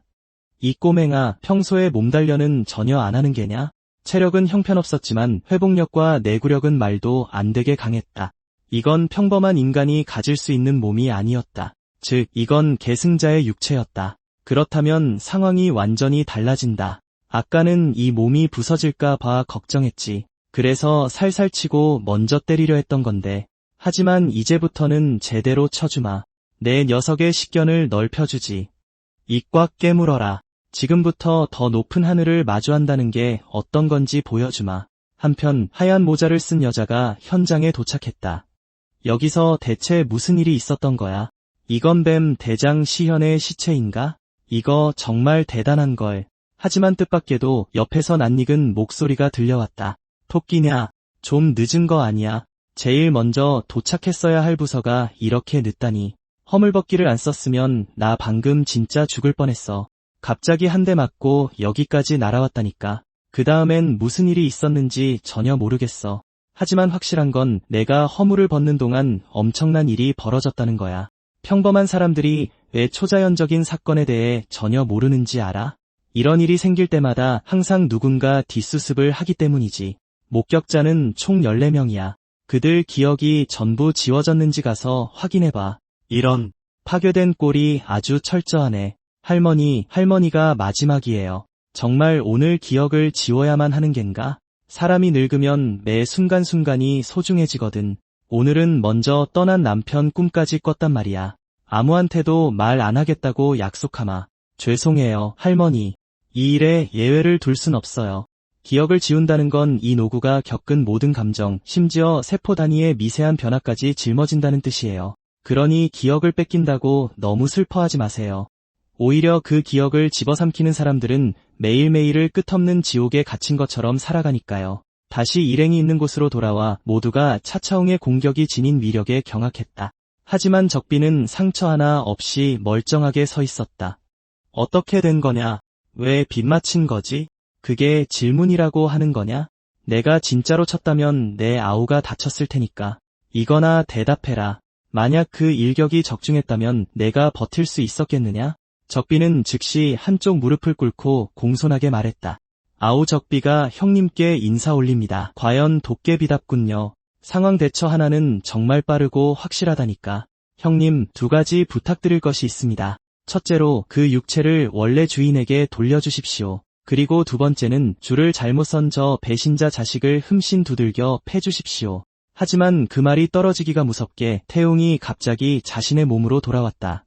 Speaker 1: 이 꼬맹아, 평소에 몸단련은 전혀 안 하는 게냐? 체력은 형편없었지만 회복력과 내구력은 말도 안 되게 강했다. 이건 평범한 인간이 가질 수 있는 몸이 아니었다. 즉, 이건 계승자의 육체였다. 그렇다면 상황이 완전히 달라진다. 아까는 이 몸이 부서질까 봐 걱정했지. 그래서 살살 치고 먼저 때리려 했던 건데. 하지만 이제부터는 제대로 쳐주마. 내 녀석의 식견을 넓혀주지. 입 꽉 깨물어라. 지금부터 더 높은 하늘을 마주한다는 게 어떤 건지 보여주마. 한편 하얀 모자를 쓴 여자가 현장에 도착했다. 여기서 대체 무슨 일이 있었던 거야? 이건 뱀 대장 시현의 시체인가? 이거 정말 대단한 걸. 하지만 뜻밖에도 옆에서 낯익은 목소리가 들려왔다. 토끼냐? 좀 늦은 거 아니야? 제일 먼저 도착했어야 할 부서가 이렇게 늦다니. 허물벗기를 안 썼으면 나 방금 진짜 죽을 뻔했어. 갑자기 한 대 맞고 여기까지 날아왔다니까. 그 다음엔 무슨 일이 있었는지 전혀 모르겠어. 하지만 확실한 건 내가 허물을 벗는 동안 엄청난 일이 벌어졌다는 거야. 평범한 사람들이 왜 초자연적인 사건에 대해 전혀 모르는지 알아? 이런 일이 생길 때마다 항상 누군가 뒷수습을 하기 때문이지. 목격자는 총 14명이야. 그들 기억이 전부 지워졌는지 가서 확인해봐. 이런 파괴된 꼴이 아주 철저하네. 할머니가 마지막이에요. 정말 오늘 기억을 지워야만 하는 겐가? 사람이 늙으면 매 순간순간이 소중해지거든. 오늘은 먼저 떠난 남편 꿈까지 꿨단 말이야. 아무한테도 말 안 하겠다고 약속하마. 죄송해요, 할머니. 이 일에 예외를 둘 순 없어요. 기억을 지운다는 건 이 노구가 겪은 모든 감정, 심지어 세포 단위의 미세한 변화까지 짊어진다는 뜻이에요. 그러니 기억을 뺏긴다고 너무 슬퍼하지 마세요. 오히려 그 기억을 집어삼키는 사람들은 매일매일을 끝없는 지옥에 갇힌 것처럼 살아가니까요. 다시 일행이 있는 곳으로 돌아와 모두가 차차웅의 공격이 지닌 위력에 경악했다. 하지만 적비는 상처 하나 없이 멀쩡하게 서 있었다. 어떻게 된 거냐? 왜 빗맞힌 거지? 그게 질문이라고 하는 거냐? 내가 진짜로 쳤다면 내 아우가 다쳤을 테니까. 이거나 대답해라. 만약 그 일격이 적중했다면 내가 버틸 수 있었겠느냐? 적비는 즉시 한쪽 무릎을 꿇고 공손하게 말했다. 아우 적비가 형님께 인사 올립니다. 과연 도깨비답군요. 상황 대처 하나는 정말 빠르고 확실하다니까. 형님, 2가지 부탁드릴 것이 있습니다. 첫째로 그 육체를 원래 주인에게 돌려주십시오. 그리고 2번째는 줄을 잘못 선 저 배신자 자식을 흠씬 두들겨 패주십시오. 하지만 그 말이 떨어지기가 무섭게 태웅이 갑자기 자신의 몸으로 돌아왔다.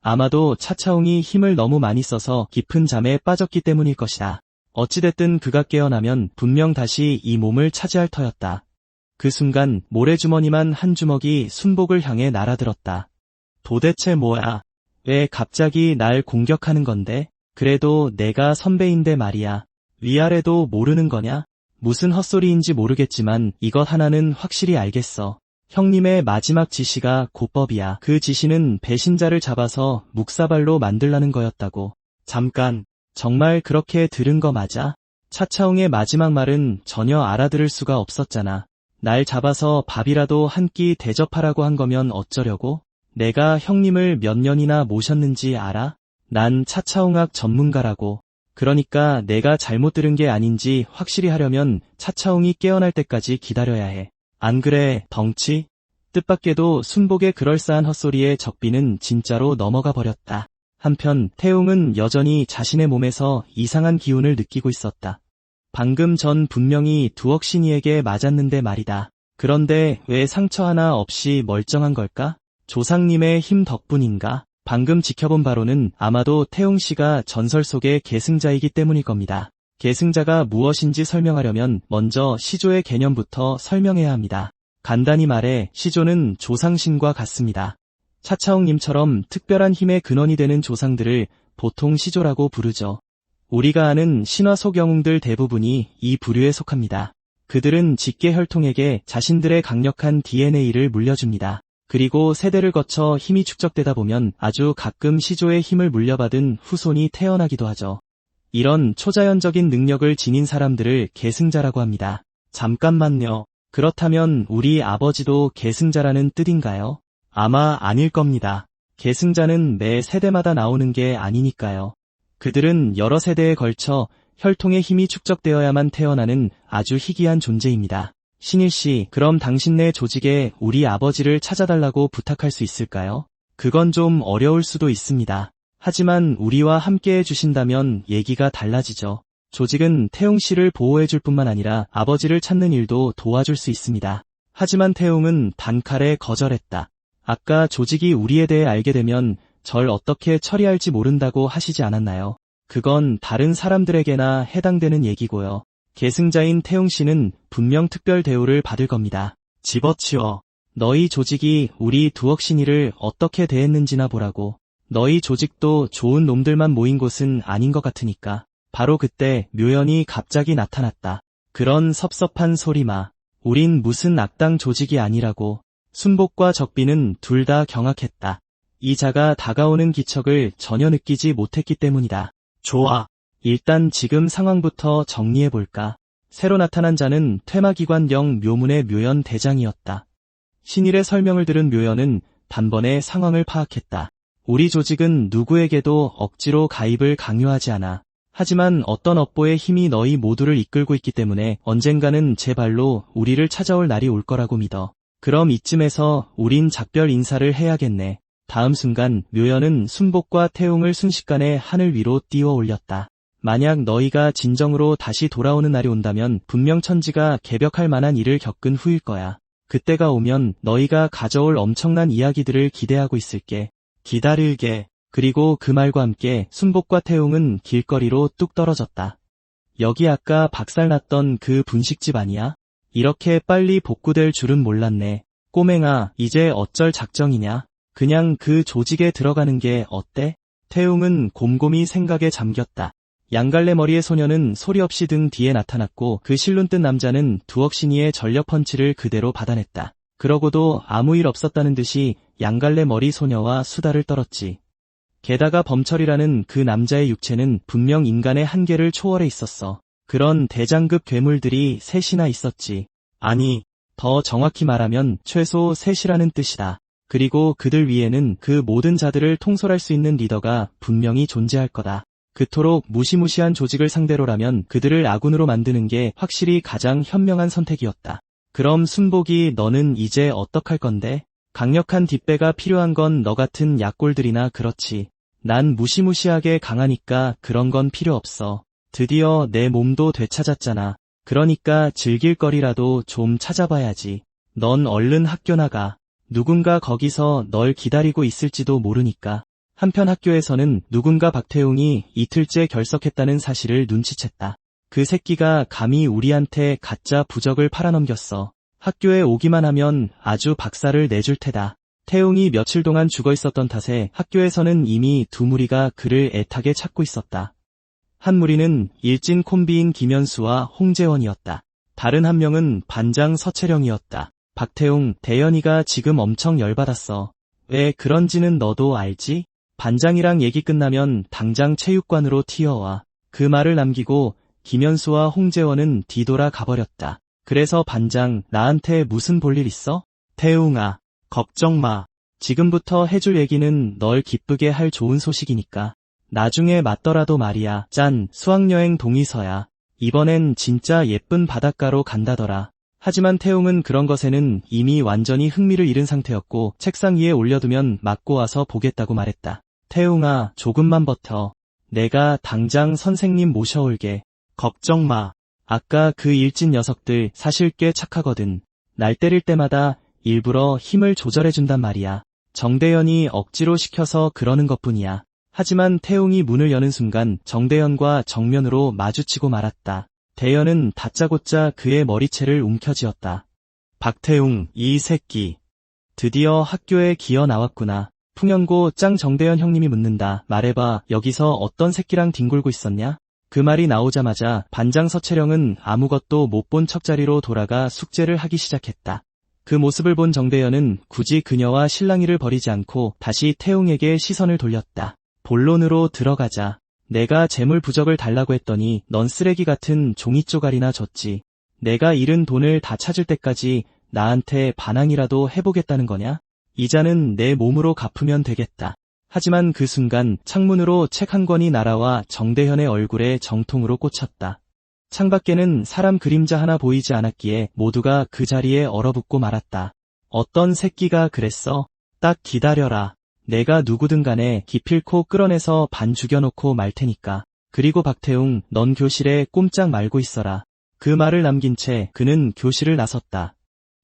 Speaker 1: 아마도 차차웅이 힘을 너무 많이 써서 깊은 잠에 빠졌기 때문일 것이다. 어찌됐든 그가 깨어나면 분명 다시 이 몸을 차지할 터였다. 그 순간 모래주머니만 한 주먹이 순복을 향해 날아들었다. 도대체 뭐야? 왜 갑자기 날 공격하는 건데? 그래도 내가 선배인데 말이야. 위아래도 모르는 거냐? 무슨 헛소리인지 모르겠지만 이것 하나는 확실히 알겠어. 형님의 마지막 지시가 고법이야. 그 지시는 배신자를 잡아서 묵사발로 만들라는 거였다고. 잠깐, 정말 그렇게 들은 거 맞아? 차차웅의 마지막 말은 전혀 알아들을 수가 없었잖아. 날 잡아서 밥이라도 한 끼 대접하라고 한 거면 어쩌려고? 내가 형님을 몇 년이나 모셨는지 알아? 난 차차웅학 전문가라고. 그러니까 내가 잘못 들은 게 아닌지 확실히 하려면 차차웅이 깨어날 때까지 기다려야 해. 안 그래, 덩치? 뜻밖에도 순복의 그럴싸한 헛소리에 적비는 진짜로 넘어가 버렸다. 한편 태웅은 여전히 자신의 몸에서 이상한 기운을 느끼고 있었다. 방금 전 분명히 두억신이에게 맞았는데 말이다. 그런데 왜 상처 하나 없이 멀쩡한 걸까? 조상님의 힘 덕분인가? 방금 지켜본 바로는 아마도 태웅 씨가 전설 속의 계승자이기 때문일 겁니다. 계승자가 무엇인지 설명하려면 먼저 시조의 개념부터 설명해야 합니다. 간단히 말해 시조는 조상신과 같습니다. 차차옥님처럼 특별한 힘의 근원이 되는 조상들을 보통 시조라고 부르죠. 우리가 아는 신화 속 영웅들 대부분이 이 부류에 속합니다. 그들은 직계 혈통에게 자신들의 강력한 DNA를 물려줍니다. 그리고 세대를 거쳐 힘이 축적되다 보면 아주 가끔 시조의 힘을 물려받은 후손이 태어나기도 하죠. 이런 초자연적인 능력을 지닌 사람들을 계승자라고 합니다. 잠깐만요. 그렇다면 우리 아버지도 계승자라는 뜻인가요? 아마 아닐 겁니다. 계승자는 매 세대마다 나오는 게 아니니까요. 그들은 여러 세대에 걸쳐 혈통의 힘이 축적되어야만 태어나는 아주 희귀한 존재입니다. 신일씨, 그럼 당신네 조직에 우리 아버지를 찾아달라고 부탁할 수 있을까요? 그건 좀 어려울 수도 있습니다. 하지만 우리와 함께 해주신다면 얘기가 달라지죠. 조직은 태웅씨를 보호해줄 뿐만 아니라 아버지를 찾는 일도 도와줄 수 있습니다. 하지만 태웅은 단칼에 거절했다. 아까 조직이 우리에 대해 알게 되면 절 어떻게 처리할지 모른다고 하시지 않았나요? 그건 다른 사람들에게나 해당되는 얘기고요. 계승자인 태웅씨는 분명 특별 대우를 받을 겁니다. 집어치워. 너희 조직이 우리 두억신이를 어떻게 대했는지나 보라고. 너희 조직도 좋은 놈들만 모인 곳은 아닌 것 같으니까. 바로 그때 묘연이 갑자기 나타났다. 그런 섭섭한 소리 마. 우린 무슨 악당 조직이 아니라고. 순복과 적비는 둘 다 경악했다. 이 자가 다가오는 기척을 전혀 느끼지 못했기 때문이다. 좋아. 일단 지금 상황부터 정리해볼까. 새로 나타난 자는 퇴마기관령 묘문의 묘연 대장이었다. 신일의 설명을 들은 묘연은 단번에 상황을 파악했다. 우리 조직은 누구에게도 억지로 가입을 강요하지 않아. 하지만 어떤 업보의 힘이 너희 모두를 이끌고 있기 때문에 언젠가는 제 발로 우리를 찾아올 날이 올 거라고 믿어. 그럼 이쯤에서 우린 작별 인사를 해야겠네. 다음 순간 묘연은 순복과 태웅을 순식간에 하늘 위로 띄워 올렸다. 만약 너희가 진정으로 다시 돌아오는 날이 온다면 분명 천지가 개벽할 만한 일을 겪은 후일 거야. 그때가 오면 너희가 가져올 엄청난 이야기들을 기대하고 있을게. 기다릴게. 그리고 그 말과 함께 순복과 태웅은 길거리로 뚝 떨어졌다. 여기 아까 박살났던 그 분식집 아니야? 이렇게 빨리 복구될 줄은 몰랐네. 꼬맹아, 이제 어쩔 작정이냐? 그냥 그 조직에 들어가는 게 어때? 태웅은 곰곰이 생각에 잠겼다. 양갈래 머리의 소녀는 소리 없이 등 뒤에 나타났고 그 실눈 뜬 남자는 두억신이의 전력 펀치를 그대로 받아냈다. 그러고도 아무 일 없었다는 듯이 양갈래 머리 소녀와 수다를 떨었지. 게다가 범철이라는 그 남자의 육체는 분명 인간의 한계를 초월해 있었어. 그런 대장급 괴물들이 셋이나 있었지. 아니, 더 정확히 말하면 최소 셋이라는 뜻이다. 그리고 그들 위에는 그 모든 자들을 통솔할 수 있는 리더가 분명히 존재할 거다. 그토록 무시무시한 조직을 상대로라면 그들을 아군으로 만드는 게 확실히 가장 현명한 선택이었다. 그럼 순복이 너는 이제 어떡할 건데? 강력한 뒷배가 필요한 건 너 같은 약골들이나 그렇지. 난 무시무시하게 강하니까 그런 건 필요 없어. 드디어 내 몸도 되찾았잖아. 그러니까 즐길 거리라도 좀 찾아봐야지. 넌 얼른 학교 나가. 누군가 거기서 널 기다리고 있을지도 모르니까. 한편 학교에서는 누군가 박태웅이 이틀째 결석했다는 사실을 눈치챘다. 그 새끼가 감히 우리한테 가짜 부적을 팔아넘겼어. 학교에 오기만 하면 아주 박살을 내줄 테다. 태웅이 며칠 동안 죽어 있었던 탓에 학교에서는 이미 두 무리가 그를 애타게 찾고 있었다. 한 무리는 일진 콤비인 김현수와 홍재원이었다. 다른 한 명은 반장 서채령이었다. 박태웅, 대현이가 지금 엄청 열받았어. 왜 그런지는 너도 알지? 반장이랑 얘기 끝나면 당장 체육관으로 튀어와. 그 말을 남기고 김현수와 홍재원은 뒤돌아 가버렸다. 그래서 반장, 나한테 무슨 볼일 있어? 태웅아, 걱정 마. 지금부터 해줄 얘기는 널 기쁘게 할 좋은 소식이니까. 나중에 맞더라도 말이야. 짠, 수학여행 동의서야. 이번엔 진짜 예쁜 바닷가로 간다더라. 하지만 태웅은 그런 것에는 이미 완전히 흥미를 잃은 상태였고 책상 위에 올려두면 맞고 와서 보겠다고 말했다. 태웅아, 조금만 버텨. 내가 당장 선생님 모셔올게. 걱정 마. 아까 그 일진 녀석들 사실 꽤 착하거든. 날 때릴 때마다 일부러 힘을 조절해준단 말이야. 정대현이 억지로 시켜서 그러는 것뿐이야. 하지만 태웅이 문을 여는 순간 정대현과 정면으로 마주치고 말았다. 대현은 다짜고짜 그의 머리채를 움켜쥐었다. 박태웅, 이 새끼. 드디어 학교에 기어 나왔구나. 풍연고 짱. 정대현 형님이 묻는다. 말해봐, 여기서 어떤 새끼랑 뒹굴고 있었냐? 그 말이 나오자마자 반장 서채령은 아무것도 못 본 척자리로 돌아가 숙제를 하기 시작했다. 그 모습을 본 정대현은 굳이 그녀와 실랑이를 벌이지 않고 다시 태웅에게 시선을 돌렸다. 본론으로 들어가자. 내가 재물 부적을 달라고 했더니 넌 쓰레기 같은 종이 쪼가리나 줬지. 내가 잃은 돈을 다 찾을 때까지 나한테 반항이라도 해보겠다는 거냐? 이자는 내 몸으로 갚으면 되겠다. 하지만 그 순간 창문으로 책 한 권이 날아와 정대현의 얼굴에 정통으로 꽂혔다. 창밖에는 사람 그림자 하나 보이지 않았기에 모두가 그 자리에 얼어붙고 말았다. 어떤 새끼가 그랬어? 딱 기다려라. 내가 누구든 간에 기필코 끌어내서 반 죽여놓고 말 테니까. 그리고 박태웅, 넌 교실에 꼼짝 말고 있어라. 그 말을 남긴 채 그는 교실을 나섰다.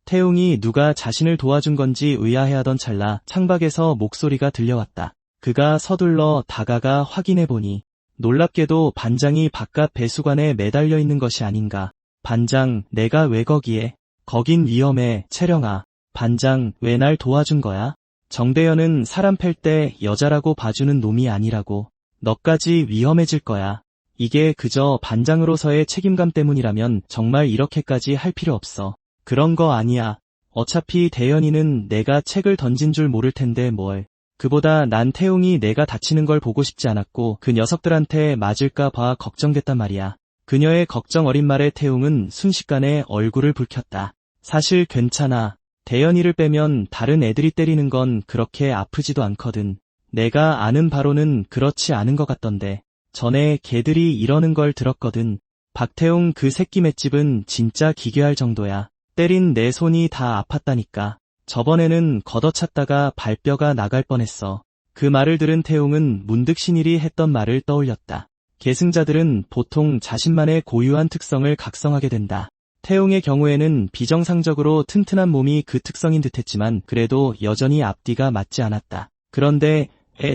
Speaker 1: 태웅이 누가 자신을 도와준 건지 의아해하던 찰나 창밖에서 목소리가 들려왔다. 그가 서둘러 다가가 확인해보니 놀랍게도 반장이 바깥 배수관에 매달려 있는 것이 아닌가. 반장, 내가 왜 거기에? 거긴 위험해, 채령아. 반장, 왜 날 도와준 거야? 정대현은 사람 팰 때 여자라고 봐주는 놈이 아니라고. 너까지 위험해질 거야. 이게 그저 반장으로서의 책임감 때문이라면 정말 이렇게까지 할 필요 없어. 그런 거 아니야. 어차피 대현이는 내가 책을 던진 줄 모를 텐데 뭘. 그보다 난 태웅이 내가 다치는 걸 보고 싶지 않았고 그 녀석들한테 맞을까 봐 걱정됐단 말이야. 그녀의 걱정 어린 말에 태웅은 순식간에 얼굴을 붉혔다. 사실 괜찮아. 대현이를 빼면 다른 애들이 때리는 건 그렇게 아프지도 않거든. 내가 아는 바로는 그렇지 않은 것 같던데. 전에 걔들이 이러는 걸 들었거든. 박태웅 그 새끼 맷집은 진짜 기괴할 정도야. 때린 내 손이 다 아팠다니까. 저번에는 걷어찼다가 발뼈가 나갈 뻔했어. 그 말을 들은 태웅은 문득 신일이 했던 말을 떠올렸다. 계승자들은 보통 자신만의 고유한 특성을 각성하게 된다. 태웅의 경우에는 비정상적으로 튼튼한 몸이 그 특성인 듯했지만 그래도 여전히 앞뒤가 맞지 않았다. 그런데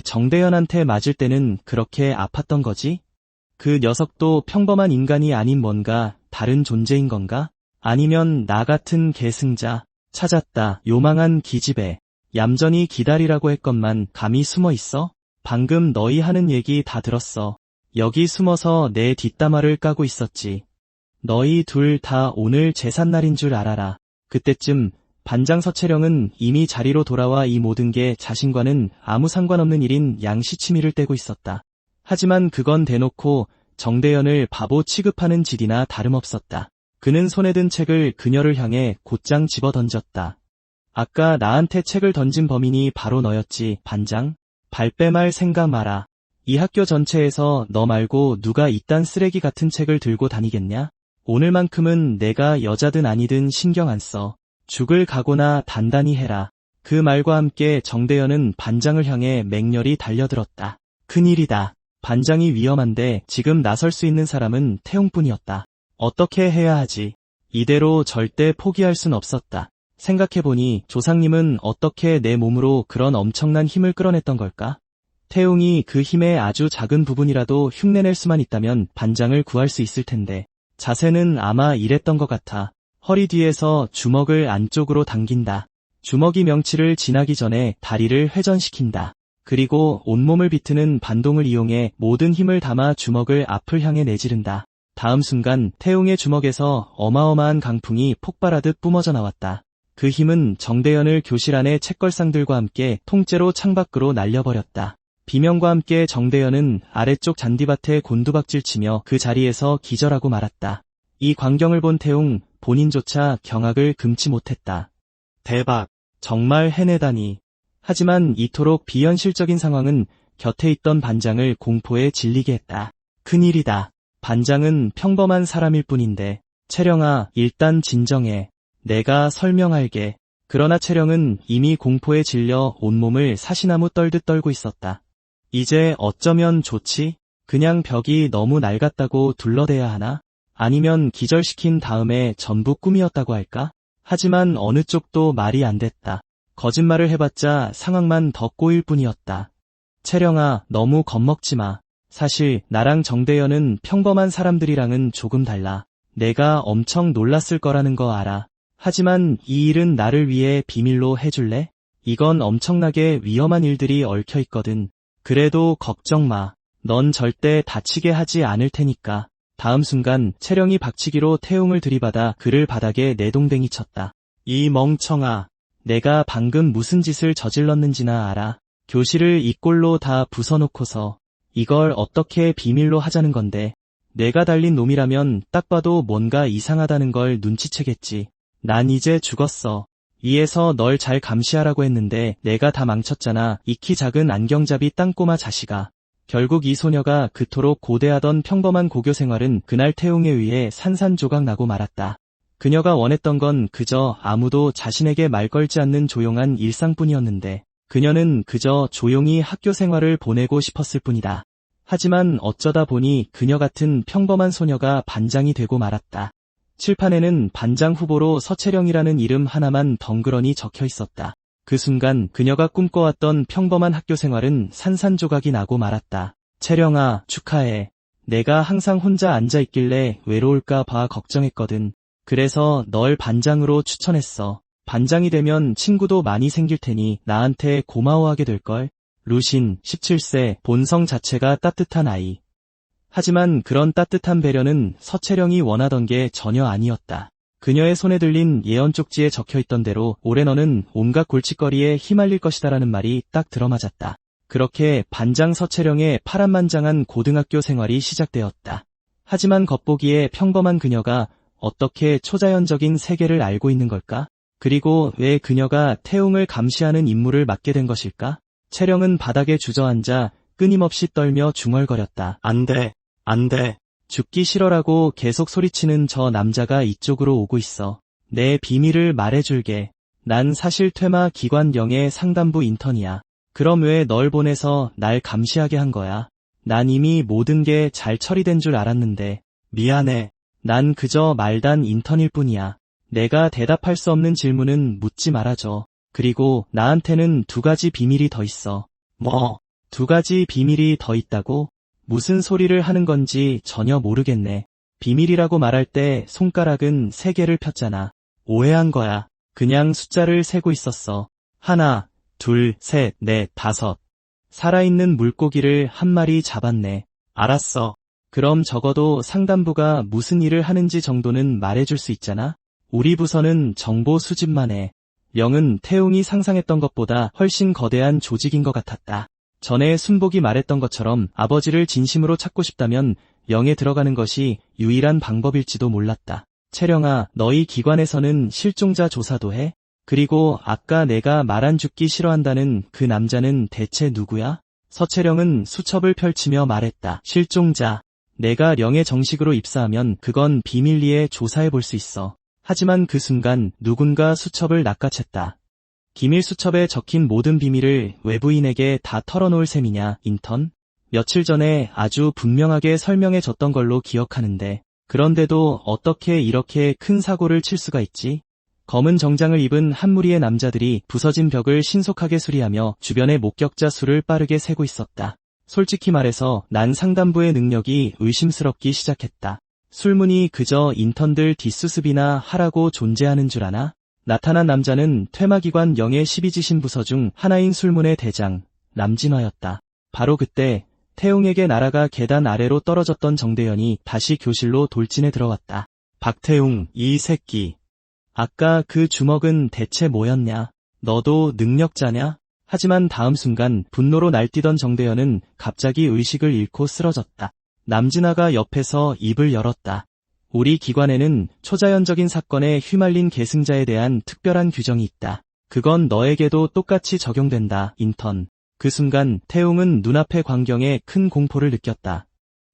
Speaker 1: 정대현한테 맞을 때는 그렇게 아팠던 거지? 그 녀석도 평범한 인간이 아닌 뭔가 다른 존재인 건가? 아니면 나 같은 계승자? 찾았다. 요망한 기집애. 얌전히 기다리라고 했건만 감히 숨어 있어? 방금 너희 하는 얘기 다 들었어. 여기 숨어서 내 뒷담화를 까고 있었지. 너희 둘 다 오늘 제삿날인 줄 알아라. 그때쯤 반장 서채령은 이미 자리로 돌아와 이 모든 게 자신과는 아무 상관없는 일인 양시치미를 떼고 있었다. 하지만 그건 대놓고 정대현을 바보 취급하는 짓이나 다름없었다. 그는 손에 든 책을 그녀를 향해 곧장 집어던졌다. 아까 나한테 책을 던진 범인이 바로 너였지, 반장? 발뺌할 생각 마라. 이 학교 전체에서 너 말고 누가 이딴 쓰레기 같은 책을 들고 다니겠냐? 오늘만큼은 내가 여자든 아니든 신경 안 써. 죽을 각오나 단단히 해라. 그 말과 함께 정대현은 반장을 향해 맹렬히 달려들었다. 큰일이다. 반장이 위험한데 지금 나설 수 있는 사람은 태웅뿐이었다. 어떻게 해야 하지? 이대로 절대 포기할 순 없었다. 생각해보니 조상님은 어떻게 내 몸으로 그런 엄청난 힘을 끌어냈던 걸까? 태웅이 그 힘의 아주 작은 부분이라도 흉내낼 수만 있다면 반장을 구할 수 있을 텐데. 자세는 아마 이랬던 것 같아. 허리 뒤에서 주먹을 안쪽으로 당긴다. 주먹이 명치를 지나기 전에 다리를 회전시킨다. 그리고 온몸을 비트는 반동을 이용해 모든 힘을 담아 주먹을 앞을 향해 내지른다. 다음 순간 태웅의 주먹에서 어마어마한 강풍이 폭발하듯 뿜어져 나왔다. 그 힘은 정대현을 교실 안의 책걸상들과 함께 통째로 창밖으로 날려버렸다. 비명과 함께 정대현은 아래쪽 잔디밭에 곤두박질치며 그 자리에서 기절하고 말았다. 이 광경을 본 태웅 본인조차 경악을 금치 못했다. 대박, 정말 해내다니. 하지만 이토록 비현실적인 상황은 곁에 있던 반장을 공포에 질리게 했다. 큰일이다. 반장은 평범한 사람일 뿐인데. 채령아, 일단 진정해. 내가 설명할게. 그러나 채령은 이미 공포에 질려 온몸을 사시나무 떨듯 떨고 있었다. 이제 어쩌면 좋지? 그냥 벽이 너무 낡았다고 둘러대야 하나? 아니면 기절시킨 다음에 전부 꿈이었다고 할까? 하지만 어느 쪽도 말이 안 됐다. 거짓말을 해봤자 상황만 더 꼬일 뿐이었다. 채령아, 너무 겁먹지 마. 사실 나랑 정대현은 평범한 사람들이랑은 조금 달라. 내가 엄청 놀랐을 거라는 거 알아. 하지만 이 일은 나를 위해 비밀로 해줄래? 이건 엄청나게 위험한 일들이 얽혀 있거든. 그래도 걱정 마. 넌 절대 다치게 하지 않을 테니까. 다음 순간 채령이 박치기로 태웅을 들이받아 그를 바닥에 내동댕이 쳤다. 이 멍청아. 내가 방금 무슨 짓을 저질렀는지나 알아. 교실을 이 꼴로 다 부숴놓고서 이걸 어떻게 비밀로 하자는 건데. 뇌가 달린 놈이라면 딱 봐도 뭔가 이상하다는 걸 눈치채겠지. 난 이제 죽었어. 위에서 널 잘 감시하라고 했는데 내가 다 망쳤잖아. 이 키 작은 안경잡이 땅꼬마 자식아. 결국 이 소녀가 그토록 고대하던 평범한 고교 생활은 그날 태웅에 의해 산산조각 나고 말았다. 그녀가 원했던 건 그저 아무도 자신에게 말 걸지 않는 조용한 일상뿐이었는데 그녀는 그저 조용히 학교 생활을 보내고 싶었을 뿐이다. 하지만 어쩌다 보니 그녀 같은 평범한 소녀가 반장이 되고 말았다. 칠판에는 반장 후보로 서채령이라는 이름 하나만 덩그러니 적혀 있었다. 그 순간 그녀가 꿈꿔왔던 평범한 학교 생활은 산산조각이 나고 말았다. 채령아, 축하해. 내가 항상 혼자 앉아있길래 외로울까 봐 걱정했거든. 그래서 널 반장으로 추천했어. 반장이 되면 친구도 많이 생길 테니 나한테 고마워하게 될걸. 루신, 17세, 본성 자체가 따뜻한 아이. 하지만 그런 따뜻한 배려는 서채령이 원하던 게 전혀 아니었다. 그녀의 손에 들린 예언 쪽지에 적혀있던 대로 올해 너는 온갖 골칫거리에 휘말릴 것이다라는 말이 딱 들어맞았다. 그렇게 반장 서채령의 파란만장한 고등학교 생활이 시작되었다. 하지만 겉보기에 평범한 그녀가 어떻게 초자연적인 세계를 알고 있는 걸까? 그리고 왜 그녀가 태웅을 감시하는 임무를 맡게 된 것일까? 채령은 바닥에 주저앉아 끊임없이 떨며 중얼거렸다. 안 돼, 안 돼. 죽기 싫어라고 계속 소리치는 저 남자가 이쪽으로 오고 있어. 내 비밀을 말해줄게. 난 사실 퇴마 기관영의 상담부 인턴이야. 그럼 왜 널 보내서 날 감시하게 한 거야? 난 이미 모든 게 잘 처리된 줄 알았는데. 미안해. 난 그저 말단 인턴일 뿐이야. 내가 대답할 수 없는 질문은 묻지 말아줘. 그리고 나한테는 2가지 비밀이 더 있어. 뭐? 2가지 비밀이 더 있다고? 무슨 소리를 하는 건지 전혀 모르겠네. 비밀이라고 말할 때 손가락은 3개를 폈잖아. 오해한 거야. 그냥 숫자를 세고 있었어. 1, 2, 3, 4, 5. 살아있는 물고기를 1마리 잡았네. 알았어. 그럼 적어도 상담부가 무슨 일을 하는지 정도는 말해줄 수 있잖아? 우리 부서는 정보 수집만 해. 영은 태웅이 상상했던 것보다 훨씬 거대한 조직인 것 같았다. 전에 순복이 말했던 것처럼 아버지를 진심으로 찾고 싶다면 영에 들어가는 것이 유일한 방법일지도 몰랐다. 채령아, 너희 기관에서는 실종자 조사도 해? 그리고 아까 내가 말한 죽기 싫어한다는 그 남자는 대체 누구야? 서채령은 수첩을 펼치며 말했다. 실종자. 내가 영에 정식으로 입사하면 그건 비밀리에 조사해 볼 수 있어. 하지만 그 순간 누군가 수첩을 낚아챘다. 기밀 수첩에 적힌 모든 비밀을 외부인에게 다 털어놓을 셈이냐, 인턴? 며칠 전에 아주 분명하게 설명해줬던 걸로 기억하는데 그런데도 어떻게 이렇게 큰 사고를 칠 수가 있지? 검은 정장을 입은 한 무리의 남자들이 부서진 벽을 신속하게 수리하며 주변의 목격자 수를 빠르게 세고 있었다. 솔직히 말해서 난 상담부의 능력이 의심스럽기 시작했다. 술문이 그저 인턴들 뒷수습이나 하라고 존재하는 줄 아나? 나타난 남자는 퇴마기관 영의 12지신 부서 중 하나인 술문의 대장, 남진화였다. 바로 그때 태웅에게 날아가 계단 아래로 떨어졌던 정대현이 다시 교실로 돌진해 들어왔다. 박태웅, 이 새끼. 아까 그 주먹은 대체 뭐였냐? 너도 능력자냐? 하지만 다음 순간 분노로 날뛰던 정대현은 갑자기 의식을 잃고 쓰러졌다. 남진아가 옆에서 입을 열었다. 우리 기관에는 초자연적인 사건에 휘말린 계승자에 대한 특별한 규정이 있다. 그건 너에게도 똑같이 적용된다, 인턴. 그 순간 태웅은 눈앞의 광경에 큰 공포를 느꼈다.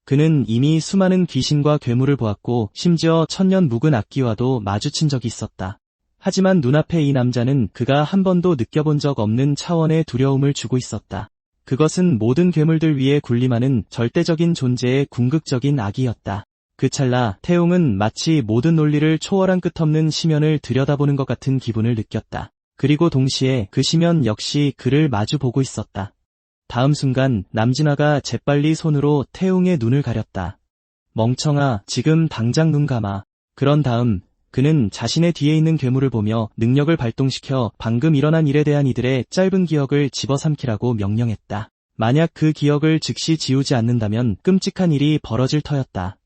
Speaker 1: 그는 이미 수많은 귀신과 괴물을 보았고 심지어 천년 묵은 악기와도 마주친 적이 있었다. 하지만 눈앞의 이 남자는 그가 한 번도 느껴본 적 없는 차원의 두려움을 주고 있었다. 그것은 모든 괴물들 위에 군림하는 절대적인 존재의 궁극적인 악이었다. 그 찰나 태웅은 마치 모든 논리를 초월한 끝없는 심연을 들여다보는 것 같은 기분을 느꼈다. 그리고 동시에 그 심연 역시 그를 마주보고 있었다. 다음 순간 남진아가 재빨리 손으로 태웅의 눈을 가렸다. 멍청아, 지금 당장 눈 감아. 그런 다음 그는 자신의 뒤에 있는 괴물을 보며 능력을 발동시켜 방금 일어난 일에 대한 이들의 짧은 기억을 집어삼키라고 명령했다. 만약 그 기억을 즉시 지우지 않는다면 끔찍한 일이 벌어질 터였다.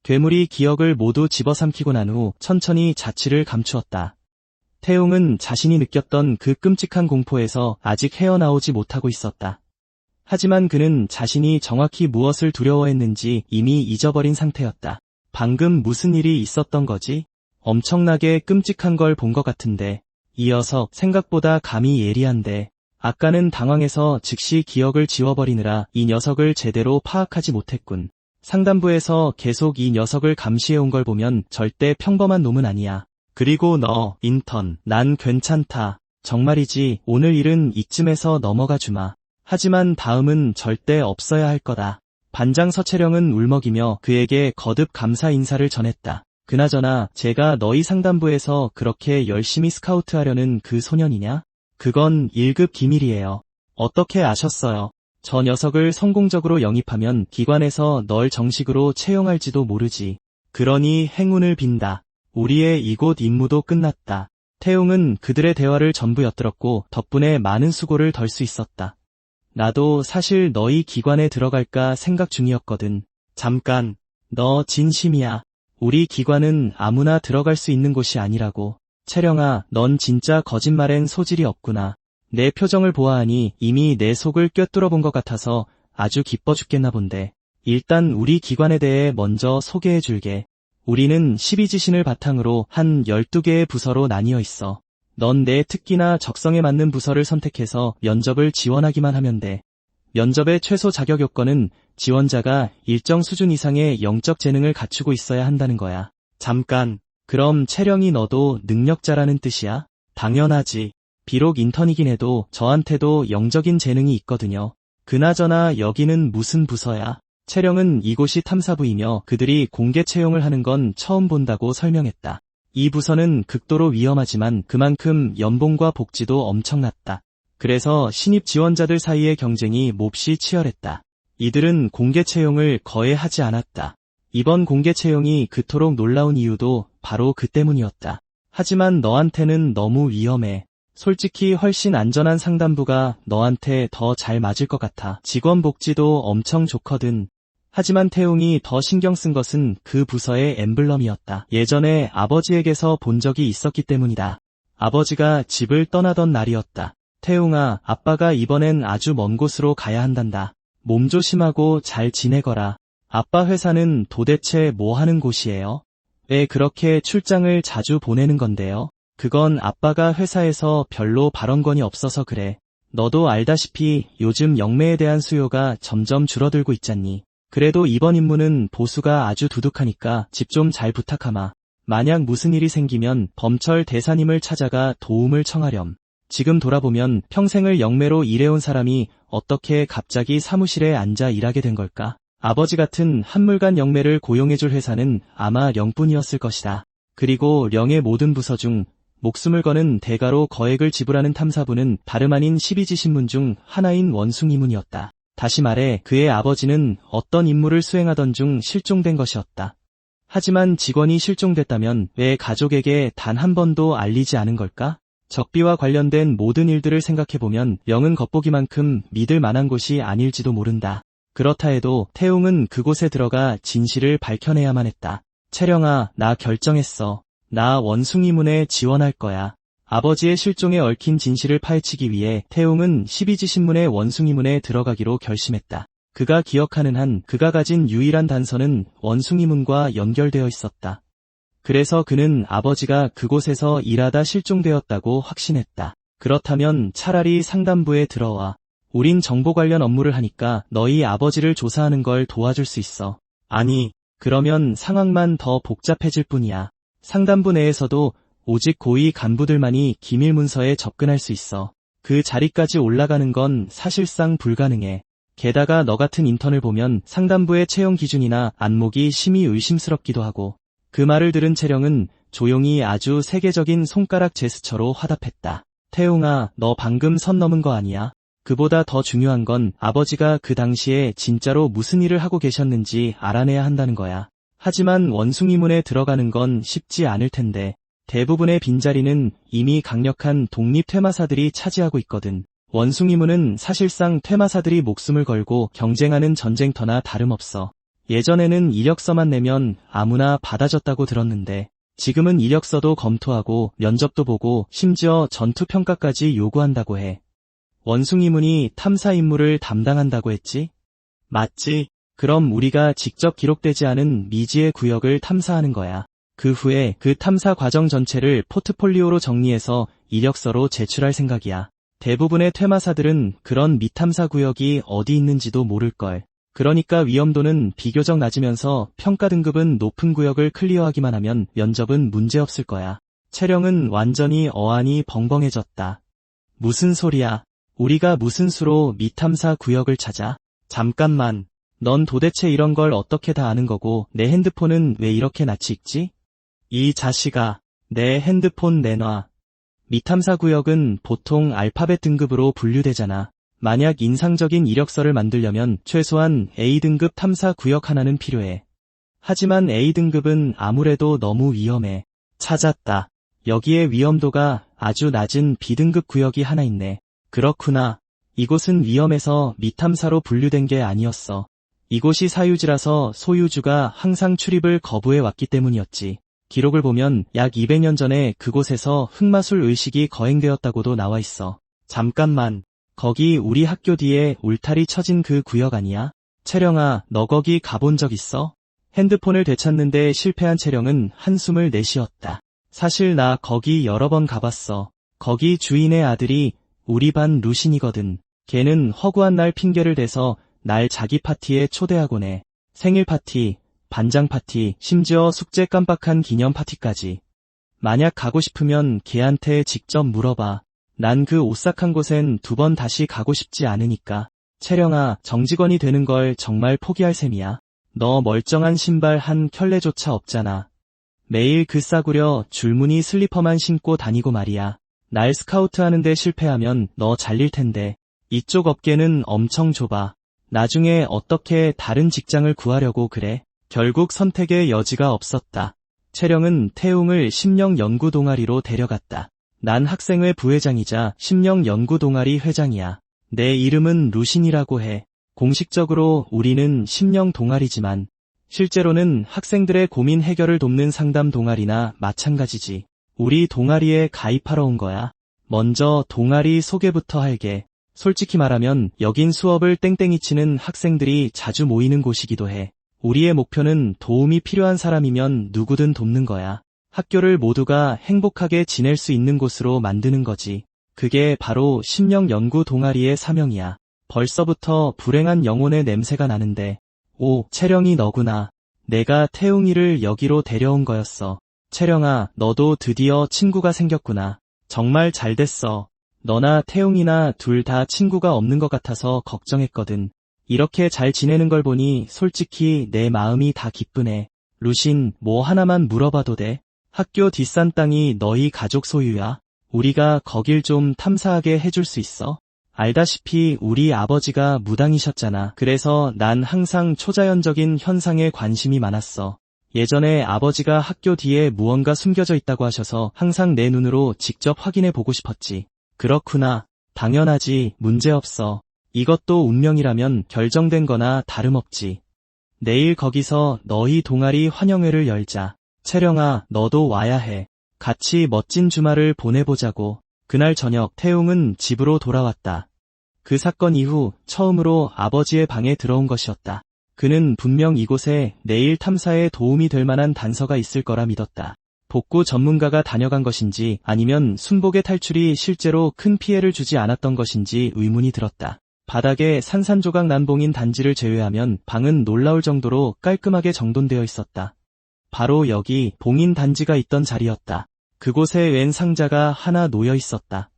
Speaker 1: 괴물이 기억을 모두 집어삼키고 난 후 천천히 자취를 감추었다. 태웅은 자신이 느꼈던 그 끔찍한 공포에서 아직 헤어나오지 못하고 있었다. 하지만 그는 자신이 정확히 무엇을 두려워했는지 이미 잊어버린 상태였다. 방금 무슨 일이 있었던 거지? 엄청나게 끔찍한 걸 본 것 같은데. 이 녀석 생각보다 감이 예리한데. 아까는 당황해서 즉시 기억을 지워버리느라 이 녀석을 제대로 파악하지 못했군. 상단부에서 계속 이 녀석을 감시해온 걸 보면 절대 평범한 놈은 아니야. 그리고 너, 인턴, 난 괜찮다. 정말이지, 오늘 일은 이쯤에서 넘어가 주마. 하지만 다음은 절대 없어야 할 거다. 반장 서채령은 울먹이며 그에게 거듭 감사 인사를 전했다. 그나저나 제가 너희 상단부에서 그렇게 열심히 스카우트하려는 그 소년이냐? 그건 1급 기밀이에요. 어떻게 아셨어요? 저 녀석을 성공적으로 영입하면 기관에서 널 정식으로 채용할지도 모르지. 그러니 행운을 빈다. 우리의 이곳 임무도 끝났다. 태웅은 그들의 대화를 전부 엿들었고 덕분에 많은 수고를 덜 수 있었다. 나도 사실 너희 기관에 들어갈까 생각 중이었거든. 잠깐, 너 진심이야. 우리 기관은 아무나 들어갈 수 있는 곳이 아니라고. 채령아, 넌 진짜 거짓말엔 소질이 없구나. 내 표정을 보아하니 이미 내 속을 꿰뚫어 본 것 같아서 아주 기뻐 죽겠나 본데. 일단 우리 기관에 대해 먼저 소개해 줄게. 우리는 12지신을 바탕으로 한 12개의 부서로 나뉘어 있어. 넌 내 특기나 적성에 맞는 부서를 선택해서 면접을 지원하기만 하면 돼. 면접의 최소 자격 요건은 지원자가 일정 수준 이상의 영적 재능을 갖추고 있어야 한다는 거야. 잠깐, 그럼 채령이 너도 능력자라는 뜻이야? 당연하지. 비록 인턴이긴 해도 저한테도 영적인 재능이 있거든요. 그나저나 여기는 무슨 부서야? 채령은 이곳이 탐사부이며 그들이 공개 채용을 하는 건 처음 본다고 설명했다. 이 부서는 극도로 위험하지만 그만큼 연봉과 복지도 엄청났다. 그래서 신입 지원자들 사이의 경쟁이 몹시 치열했다. 이들은 공개 채용을 거의 하지 않았다. 이번 공개 채용이 그토록 놀라운 이유도 바로 그 때문이었다. 하지만 너한테는 너무 위험해. 솔직히 훨씬 안전한 상단부가 너한테 더 잘 맞을 것 같아. 직원 복지도 엄청 좋거든. 하지만 태웅이 더 신경 쓴 것은 그 부서의 엠블럼이었다. 예전에 아버지에게서 본 적이 있었기 때문이다. 아버지가 집을 떠나던 날이었다. 태웅아, 아빠가 이번엔 아주 먼 곳으로 가야 한단다. 몸 조심하고 잘 지내거라. 아빠 회사는 도대체 뭐 하는 곳이에요? 왜 그렇게 출장을 자주 보내는 건데요? 그건 아빠가 회사에서 별로 발언권이 없어서 그래. 너도 알다시피 요즘 영매에 대한 수요가 점점 줄어들고 있잖니. 그래도 이번 임무는 보수가 아주 두둑하니까 집 좀 잘 부탁하마. 만약 무슨 일이 생기면 범철 대사님을 찾아가 도움을 청하렴. 지금 돌아보면 평생을 영매로 일해온 사람이 어떻게 갑자기 사무실에 앉아 일하게 된 걸까? 아버지 같은 한물간 영매를 고용해줄 회사는 아마 령뿐이었을 것이다. 그리고 령의 모든 부서 중 목숨을 거는 대가로 거액을 지불하는 탐사부는 다름 아닌 12지신문 중 하나인 원숭이문이었다. 다시 말해 그의 아버지는 어떤 임무를 수행하던 중 실종된 것이었다. 하지만 직원이 실종됐다면 왜 가족에게 단 한 번도 알리지 않은 걸까? 적비와 관련된 모든 일들을 생각해보면 령은 겉보기만큼 믿을 만한 곳이 아닐지도 모른다. 그렇다 해도 태웅은 그곳에 들어가 진실을 밝혀내야만 했다. 채령아, 나 결정했어. 나 원숭이문에 지원할 거야. 아버지의 실종에 얽힌 진실을 파헤치기 위해 태웅은 12지신문의 원숭이문에 들어가기로 결심했다. 그가 기억하는 한 그가 가진 유일한 단서는 원숭이문과 연결되어 있었다. 그래서 그는 아버지가 그곳에서 일하다 실종되었다고 확신했다. 그렇다면 차라리 상단부에 들어와. 우린 정보 관련 업무를 하니까 너희 아버지를 조사하는 걸 도와줄 수 있어. 아니, 그러면 상황만 더 복잡해질 뿐이야. 상단부 내에서도 오직 고위 간부들만이 기밀 문서에 접근할 수 있어. 그 자리까지 올라가는 건 사실상 불가능해. 게다가 너 같은 인턴을 보면 상단부의 채용 기준이나 안목이 심히 의심스럽기도 하고. 그 말을 들은 채령은 조용히 아주 세계적인 손가락 제스처로 화답했다. 태웅아, 너 방금 선 넘은 거 아니야? 그보다 더 중요한 건 아버지가 그 당시에 진짜로 무슨 일을 하고 계셨는지 알아내야 한다는 거야. 하지만 원숭이문에 들어가는 건 쉽지 않을 텐데 대부분의 빈자리는 이미 강력한 독립 퇴마사들이 차지하고 있거든. 원숭이문은 사실상 퇴마사들이 목숨을 걸고 경쟁하는 전쟁터나 다름없어. 예전에는 이력서만 내면 아무나 받아줬다고 들었는데 지금은 이력서도 검토하고 면접도 보고 심지어 전투평가까지 요구한다고 해. 원숭이문이 탐사 임무를 담당한다고 했지? 맞지? 그럼 우리가 직접 기록되지 않은 미지의 구역을 탐사하는 거야. 그 후에 그 탐사 과정 전체를 포트폴리오로 정리해서 이력서로 제출할 생각이야. 대부분의 퇴마사들은 그런 미탐사 구역이 어디 있는지도 모를걸. 그러니까 위험도는 비교적 낮으면서 평가 등급은 높은 구역을 클리어하기만 하면 면접은 문제없을 거야. 채령은 완전히 어안이 벙벙해졌다. 무슨 소리야? 우리가 무슨 수로 미탐사 구역을 찾아? 잠깐만. 넌 도대체 이런 걸 어떻게 다 아는 거고 내 핸드폰은 왜 이렇게 낯이 익지? 이 자식아, 내 핸드폰 내놔. 미탐사 구역은 보통 알파벳 등급으로 분류되잖아. 만약 인상적인 이력서를 만들려면 최소한 A등급 탐사 구역 하나는 필요해. 하지만 A등급은 아무래도 너무 위험해. 찾았다. 여기에 위험도가 아주 낮은 B등급 구역이 하나 있네. 그렇구나. 이곳은 위험해서 미탐사로 분류된 게 아니었어. 이곳이 사유지라서 소유주가 항상 출입을 거부해 왔기 때문이었지. 기록을 보면 약 200년 전에 그곳에서 흑마술 의식이 거행되었다고도 나와 있어. 잠깐만. 거기 우리 학교 뒤에 울타리 쳐진 그 구역 아니야? 채령아, 너 거기 가본 적 있어? 핸드폰을 되찾는데 실패한 채령은 한숨을 내쉬었다. 사실 나 거기 여러 번 가봤어. 거기 주인의 아들이 우리 반 루신이거든. 걔는 허구한 날 핑계를 대서 날 자기 파티에 초대하곤 해. 생일 파티, 반장 파티, 심지어 숙제 깜빡한 기념 파티까지. 만약 가고 싶으면 걔한테 직접 물어봐. 난 그 오싹한 곳엔 2번 다시 가고 싶지 않으니까. 채령아, 정직원이 되는 걸 정말 포기할 셈이야. 너 멀쩡한 신발 한 켤레조차 없잖아. 매일 그 싸구려 줄무늬 슬리퍼만 신고 다니고 말이야. 날 스카우트 하는데 실패하면 너 잘릴 텐데. 이쪽 업계는 엄청 좁아. 나중에 어떻게 다른 직장을 구하려고 그래? 결국 선택의 여지가 없었다. 채령은 태웅을 심령 연구 동아리로 데려갔다. 난 학생회 부회장이자 심령 연구 동아리 회장이야. 내 이름은 루신이라고 해. 공식적으로 우리는 심령 동아리지만 실제로는 학생들의 고민 해결을 돕는 상담 동아리나 마찬가지지. 우리 동아리에 가입하러 온 거야. 먼저 동아리 소개부터 할게. 솔직히 말하면 여긴 수업을 땡땡이 치는 학생들이 자주 모이는 곳이기도 해. 우리의 목표는 도움이 필요한 사람이면 누구든 돕는 거야. 학교를 모두가 행복하게 지낼 수 있는 곳으로 만드는 거지. 그게 바로 심령 연구 동아리의 사명이야. 벌써부터 불행한 영혼의 냄새가 나는데. 오, 채령이 너구나. 내가 태웅이를 여기로 데려온 거였어. 채령아, 너도 드디어 친구가 생겼구나. 정말 잘 됐어. 너나 태웅이나 둘 다 친구가 없는 것 같아서 걱정했거든. 이렇게 잘 지내는 걸 보니 솔직히 내 마음이 다 기쁘네. 루신, 뭐 하나만 물어봐도 돼? 학교 뒷산 땅이 너희 가족 소유야? 우리가 거길 좀 탐사하게 해줄 수 있어? 알다시피 우리 아버지가 무당이셨잖아. 그래서 난 항상 초자연적인 현상에 관심이 많았어. 예전에 아버지가 학교 뒤에 무언가 숨겨져 있다고 하셔서 항상 내 눈으로 직접 확인해 보고 싶었지. 그렇구나. 당연하지. 문제없어. 이것도 운명이라면 결정된 거나 다름없지. 내일 거기서 너희 동아리 환영회를 열자. 채령아, 너도 와야 해. 같이 멋진 주말을 보내보자고. 그날 저녁 태웅은 집으로 돌아왔다. 그 사건 이후 처음으로 아버지의 방에 들어온 것이었다. 그는 분명 이곳에 내일 탐사에 도움이 될 만한 단서가 있을 거라 믿었다. 복구 전문가가 다녀간 것인지 아니면 순복의 탈출이 실제로 큰 피해를 주지 않았던 것인지 의문이 들었다. 바닥에 산산조각 난 봉인 단지를 제외하면 방은 놀라울 정도로 깔끔하게 정돈되어 있었다. 바로 여기 봉인 단지가 있던 자리였다. 그곳에 웬 상자가 하나 놓여 있었다.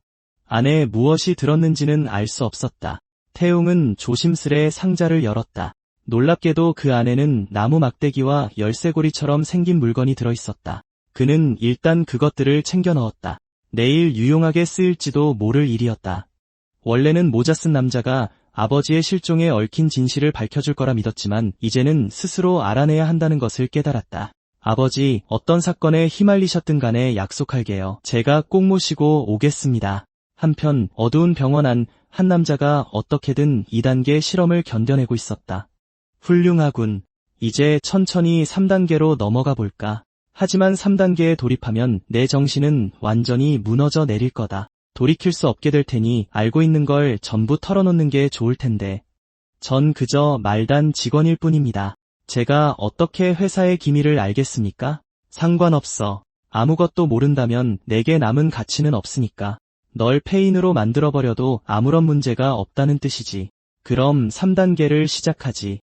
Speaker 1: 안에 무엇이 들었는지는 알 수 없었다. 태웅은 조심스레 상자를 열었다. 놀랍게도 그 안에는 나무 막대기와 열쇠고리처럼 생긴 물건이 들어있었다. 그는 일단 그것들을 챙겨 넣었다. 내일 유용하게 쓰일지도 모를 일이었다. 원래는 모자 쓴 남자가 아버지의 실종에 얽힌 진실을 밝혀줄 거라 믿었지만 이제는 스스로 알아내야 한다는 것을 깨달았다. 아버지, 어떤 사건에 휘말리셨든 간에 약속할게요. 제가 꼭 모시고 오겠습니다. 한편 어두운 병원 안 한 남자가 어떻게든 2단계 실험을 견뎌내고 있었다. 훌륭하군. 이제 천천히 3단계로 넘어가 볼까. 하지만 3단계에 돌입하면 내 정신은 완전히 무너져 내릴 거다. 돌이킬 수 없게 될 테니 알고 있는 걸 전부 털어놓는 게 좋을 텐데. 전 그저 말단 직원일 뿐입니다. 제가 어떻게 회사의 기밀을 알겠습니까? 상관없어. 아무것도 모른다면 내게 남은 가치는 없으니까. 널 폐인으로 만들어버려도 아무런 문제가 없다는 뜻이지. 그럼 3단계를 시작하지.